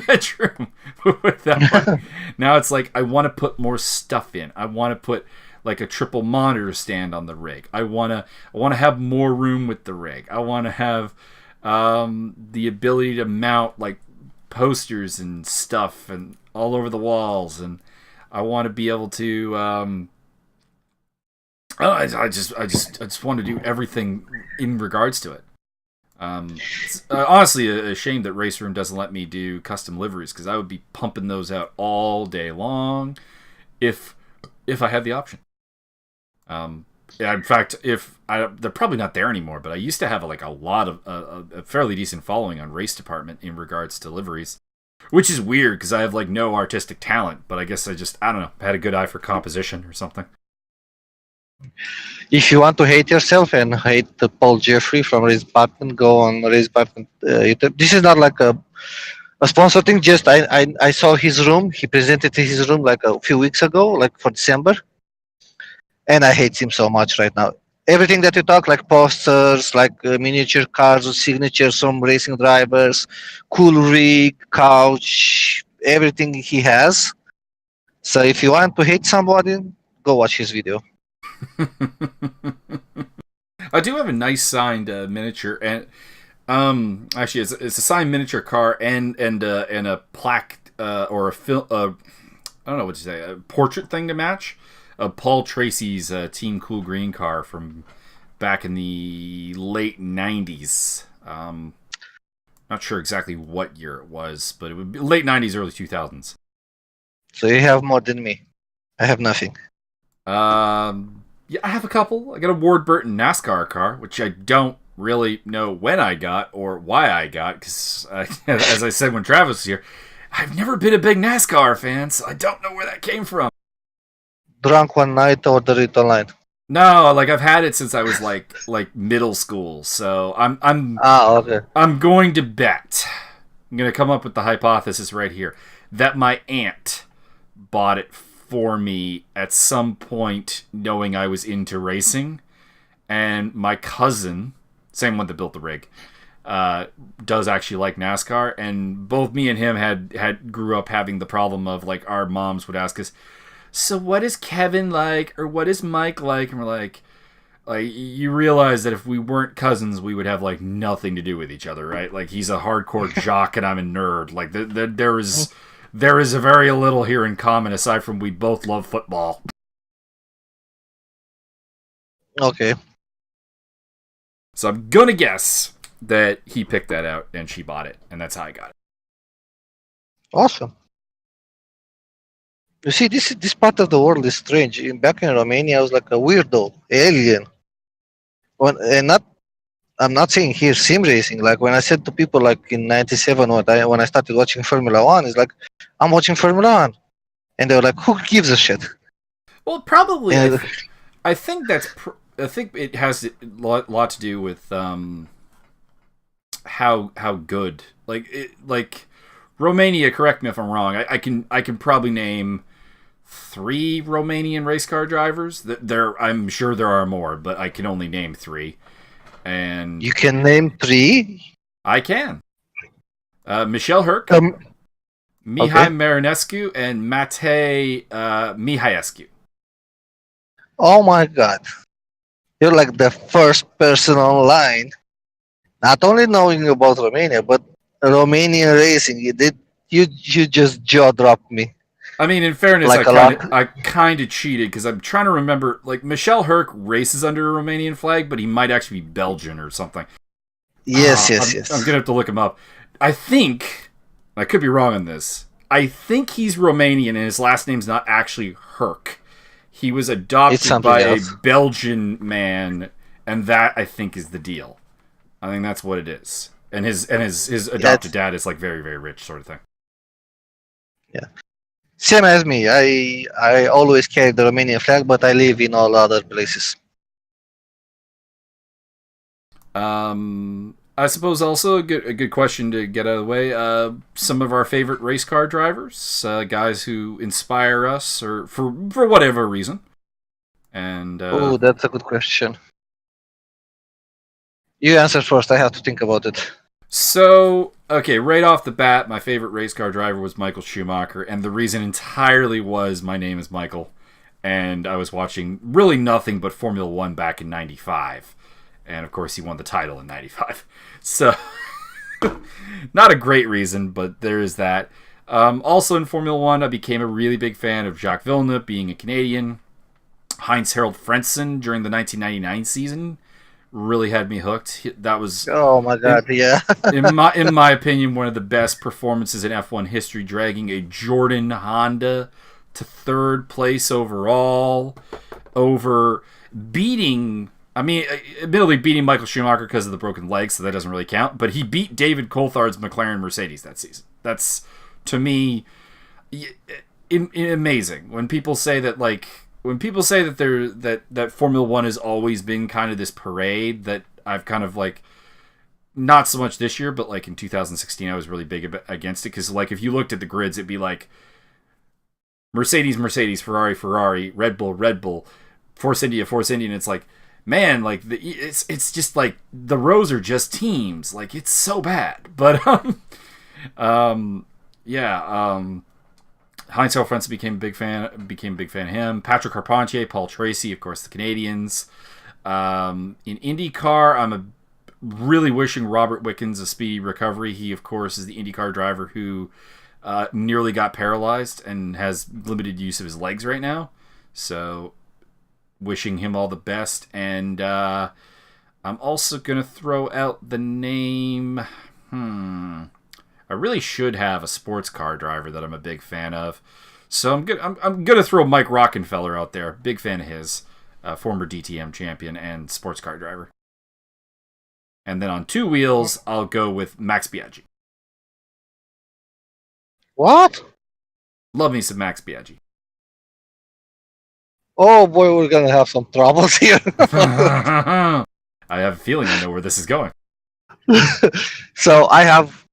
bedroom. Now it's like I want to put more stuff in. I want to put like a triple monitor stand on the rig. I want to have more room with the rig. I want to have the ability to mount like posters and stuff and all over the walls, and I want to be able to I just want to do everything in regards to it. It's honestly a shame that Race Room doesn't let me do custom liveries, because I would be pumping those out all day long if I had the option. Yeah, in fact, they're probably not there anymore, but I used to have a lot of a fairly decent following on Race Department in regards to liveries, which is weird because I have like no artistic talent, but I guess I don't know, had a good eye for composition or something. If you want to hate yourself and hate Paul Jeffrey from Race Department, go on Race Department YouTube. This is not like a sponsor thing. Just I saw his room. He presented his room like a few weeks ago, like for December, and I hate him so much right now. Everything that you talk, like posters, like miniature cars with signatures from racing drivers, cool rig, couch, everything he has. So if you want to hate somebody, go watch his video. I do have a nice signed miniature, and actually it's a signed miniature car and a plaque or a film. I don't know what to say, a portrait thing to match. Paul Tracy's Team Cool Green car from back in the late 90s. Not sure exactly what year it was, but it would be late 90s, early 2000s. So you have more than me. I have nothing. Yeah, I have a couple. I got a Ward Burton NASCAR car, which I don't really know when I got or why I got, because as I said when Travis was here, I've never been a big NASCAR fan, so I don't know where that came from. Drunk one night, ordered it online. No, like I've had it since I was like middle school, so I'm okay. I'm going to bet. I'm going to come up with the hypothesis right here that my aunt bought it for me at some point, knowing I was into racing, and my cousin, same one that built the rig, does actually like NASCAR, and both me and him had grew up having the problem of like our moms would ask us, so what is Kevin like, or what is Mike like, and we're like you realize that if we weren't cousins, we would have like nothing to do with each other, right? Like he's a hardcore jock and I'm a nerd. Like there is a very little here in common aside from we both love football. Okay. So I'm gonna guess that he picked that out and she bought it, and that's how I got it. Awesome. You see, this part of the world is strange. Back in Romania, I was like a weirdo, alien. I'm not saying here sim racing. Like when I said to people like in '97 when I started watching Formula One, it's like I'm watching Formula One, and they were like, "Who gives a shit?" Well, probably. And I think that's. I think it has a lot to do with how good like Romania. Correct me if I'm wrong. I can probably name 3 Romanian race car drivers. I'm sure there are more, but I can only name 3. And you can name 3. I can. Michel Herc, Okay. Mihai Marinescu, and Matei Mihaescu. Oh my god, you're like the first person online not only knowing about Romania but Romanian racing. You just jaw dropped me I mean, in fairness, like a lot. I kind of cheated because I'm trying to remember. Like Michel Herc races under a Romanian flag, but he might actually be Belgian or something. Yes, yes, I'm yes. gonna have to look him up. I think I could be wrong on this. I think he's Romanian and his last name's not actually Herc. He was It's adopted something by a else. Belgian man, and that I think is the deal. I think that's what it is. And his Yeah, adopted dad is like very very rich sort of thing. yeah. Same as me. I always carry the Romanian flag, but I live in all other places. I suppose also a good question to get out of the way. Some of our favorite race car drivers, guys who inspire us, or for whatever reason. And Oh, that's a good question. You answer first. I have to think about it. so, okay, right off the bat, my favorite race car driver was Michael Schumacher, and the reason entirely was my name is Michael, and I was watching really nothing but Formula One back in '95, and of course he won the title in '95. So. Not a great reason, but there is that. Also in Formula One, I became a really big fan of Jacques Villeneuve, being a Canadian. Heinz Harald Frentzen during the 1999 season really had me hooked. That was, Oh my in, god, yeah. in my opinion, one of the best performances in F1 history, dragging a Jordan Honda to 3rd place overall, over beating. I mean, admittedly beating Michael Schumacher because of the broken leg, so that doesn't really count. But he beat David Coulthard's McLaren Mercedes that season. That's, to me, amazing. When people say that, that Formula One has always been kind of this parade that I've kind of like, not so much this year, but like in 2016, I was really big against it because like if you looked at the grids, it'd be like Mercedes, Mercedes, Ferrari, Ferrari, Red Bull, Red Bull, Force India, Force India, and it's like, man, like it's just like the rows are just teams. Like it's so bad. But yeah. Heinz Frentzen became a big fan of him. Patrick Carpentier, Paul Tracy, of course, the Canadians. In IndyCar, I'm really wishing Robert Wickens a speedy recovery. He, of course, is the IndyCar driver who nearly got paralyzed and has limited use of his legs right now. So wishing him all the best. And I'm also going to throw out the name. I really should have a sports car driver that I'm a big fan of. So I'm gonna throw Mike Rockenfeller out there. Big fan of his, former DTM champion and sports car driver. And then on 2 wheels, I'll go with Max Biaggi. What? Love me some Max Biaggi. Oh boy, we're gonna have some troubles here. I have a feeling I know where this is going. So I have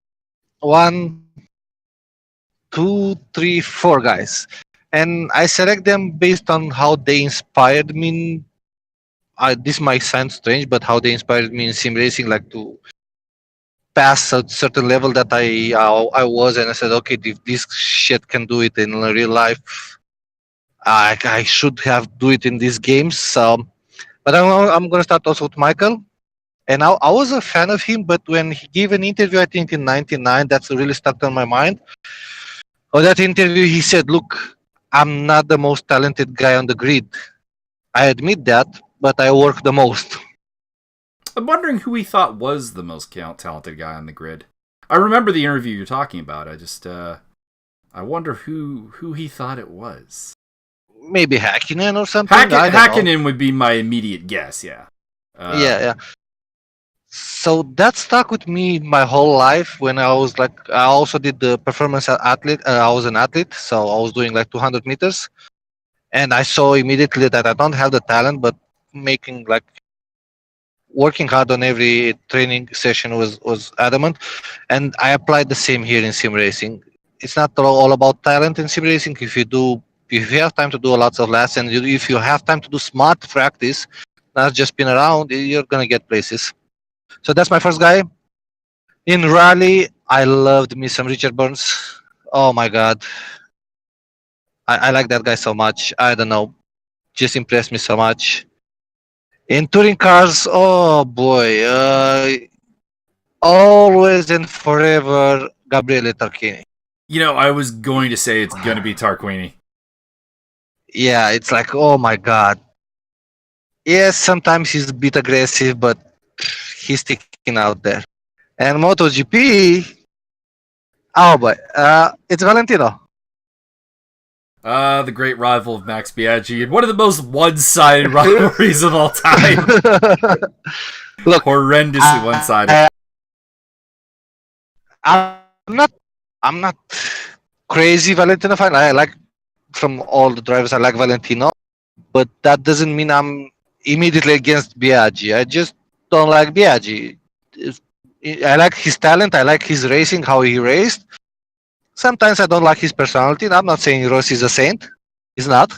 1, 2, 3, 4 guys, and I select them based on how they inspired me. This might sound strange, but how they inspired me in sim racing, like to pass a certain level that I was, and I said, okay, if this shit can do it in real life, I should have do it in these games. But I'm gonna start also with Michael. And I was a fan of him, but when he gave an interview, I think in '99, that's really stuck on my mind. On that interview, he said, "Look, I'm not the most talented guy on the grid. I admit that, but I work the most." I'm wondering who he thought was the most talented guy on the grid. I remember the interview you're talking about. I just, I wonder who he thought it was. Maybe Hakkinen or something. I don't know. Hakkinen would be my immediate guess, yeah. Yeah. So that stuck with me my whole life. When I was like, I also did the performance athlete. I was an athlete, so I was doing like 200 meters, and I saw immediately that I don't have the talent, but making like working hard on every training session was adamant, and I applied the same here in sim racing. It's not all about talent in sim racing. If you have time to do lots of laps, and if you have time to do smart practice, not just spin around, you're gonna get places. So that's my first guy. In rally, I loved me some Richard Burns. Oh my god, I like that guy so much. I don't know, just impressed me so much. In touring cars, oh boy, always and forever, Gabriele Tarquini. I was going to say it's going to be Tarquini. Yeah, it's like, oh my god. Yes, sometimes he's a bit aggressive, but he's sticking out there. And MotoGP, oh boy, it's Valentino. The great rival of Max Biaggi and one of the most one-sided rivalries of all time. Look, horrendously one-sided. I'm not crazy Valentino fan. I like from all the drivers. I like Valentino, but that doesn't mean I'm immediately against Biaggi. I just don't like Biaggi. I like his talent. I like his racing, how he raced. Sometimes I don't like his personality. I'm not saying Rossi is a saint. He's not.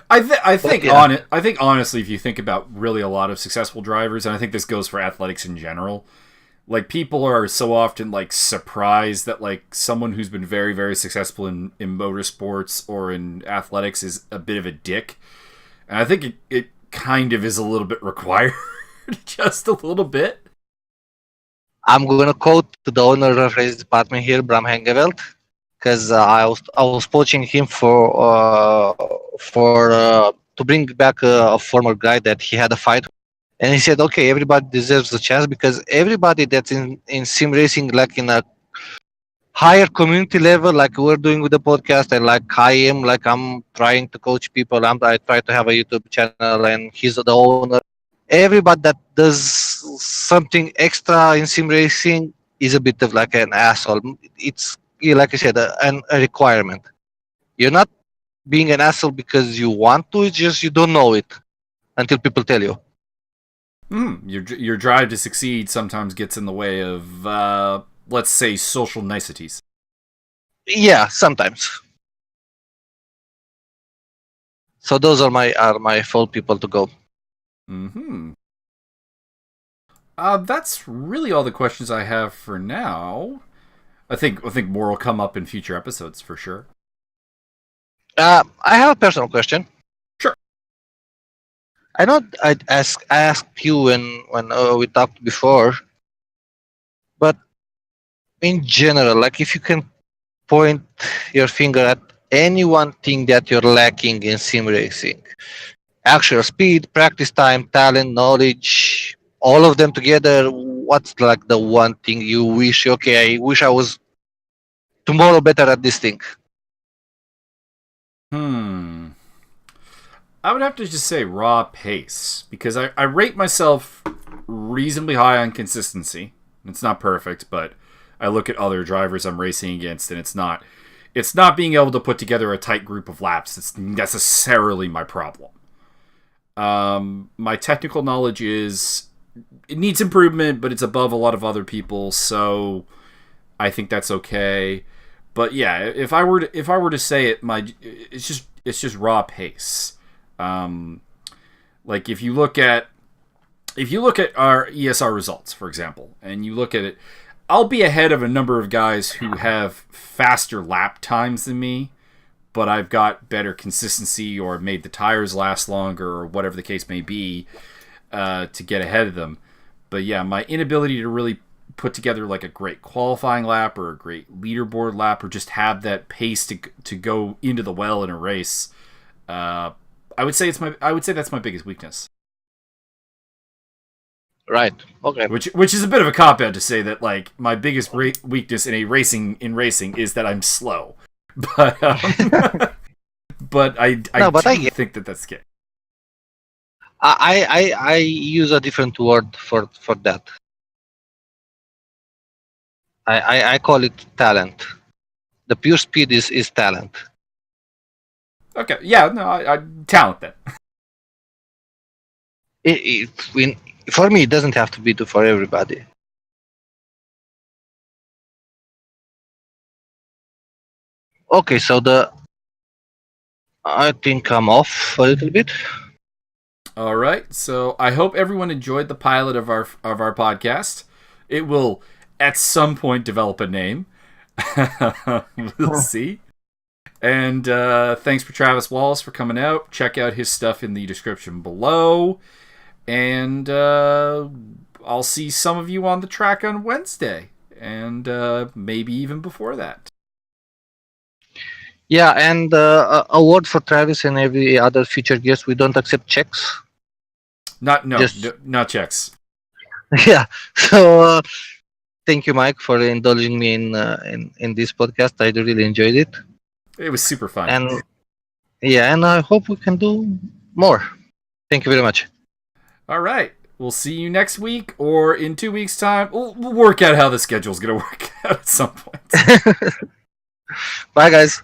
I think yeah. I think honestly, if you think about really a lot of successful drivers, and I think this goes for athletics in general, like people are so often like surprised that like someone who's been very, very successful in motorsports or in athletics is a bit of a dick. And I think it kind of is a little bit required, just a little bit. I'm gonna quote the owner of race department here, Bram Hengeveld, because I was poaching him to bring back a former guy that he had a fight, and he said, okay, everybody deserves a chance because everybody that's in sim racing, like in a higher community level, like we're doing with the podcast, and like I am, like I'm trying to coach people. I try to have a YouTube channel, and he's the owner. Everybody that does something extra in sim racing is a bit of like an asshole. It's like I said, a requirement. You're not being an asshole because you want to. It's just you don't know it until people tell you. Your drive to succeed sometimes gets in the way of, let's say, social niceties. Yeah, sometimes. So those are my full people to go. That's really all the questions I have for now. I think more will come up in future episodes for sure. I have a personal question. Sure. I know I asked you when we talked before, but in general, like if you can point your finger at any one thing that you're lacking in sim racing, actual speed, practice time, talent, knowledge, all of them together, what's like the one thing you wish, okay, I wish I was tomorrow better at this thing? I would have to just say raw pace, because I rate myself reasonably high on consistency. It's not perfect, but I look at other drivers I'm racing against, and it's not being able to put together a tight group of laps that's necessarily my problem. My technical knowledge it needs improvement, but it's above a lot of other people, so I think that's okay. But yeah, if I were to say it, it's just raw pace. Like if you look at our ESR results, for example, and you look at it, I'll be ahead of a number of guys who have faster lap times than me, but I've got better consistency or made the tires last longer or whatever the case may be to get ahead of them. But yeah, my inability to really put together like a great qualifying lap or a great leaderboard lap or just have that pace to go into the well in a race, I would say that's my biggest weakness. Right. Okay. Which is a bit of a cop out to say that like my biggest weakness in racing is that I'm slow, but but I think that that's good. I use a different word for that. I call it talent. The pure speed is talent. Okay, yeah, no, I talent then. For me, it doesn't have to be for everybody. Okay, so I think I'm off a little bit. All right, so I hope everyone enjoyed the pilot of our podcast. It will at some point develop a name. We'll see. And thanks for Travis Wallace for coming out. Check out his stuff in the description below. And I'll see some of you on the track on Wednesday. And maybe even before that. Yeah, and a word for Travis and every other future guest: we don't accept checks. Not checks. Yeah. So thank you, Mike, for indulging me in this podcast. I really enjoyed it. It was super fun. And yeah, and I hope we can do more. Thank you very much. All right. We'll see you next week or in 2 weeks' time. We'll work out how the schedule's going to work out at some point. Bye, guys.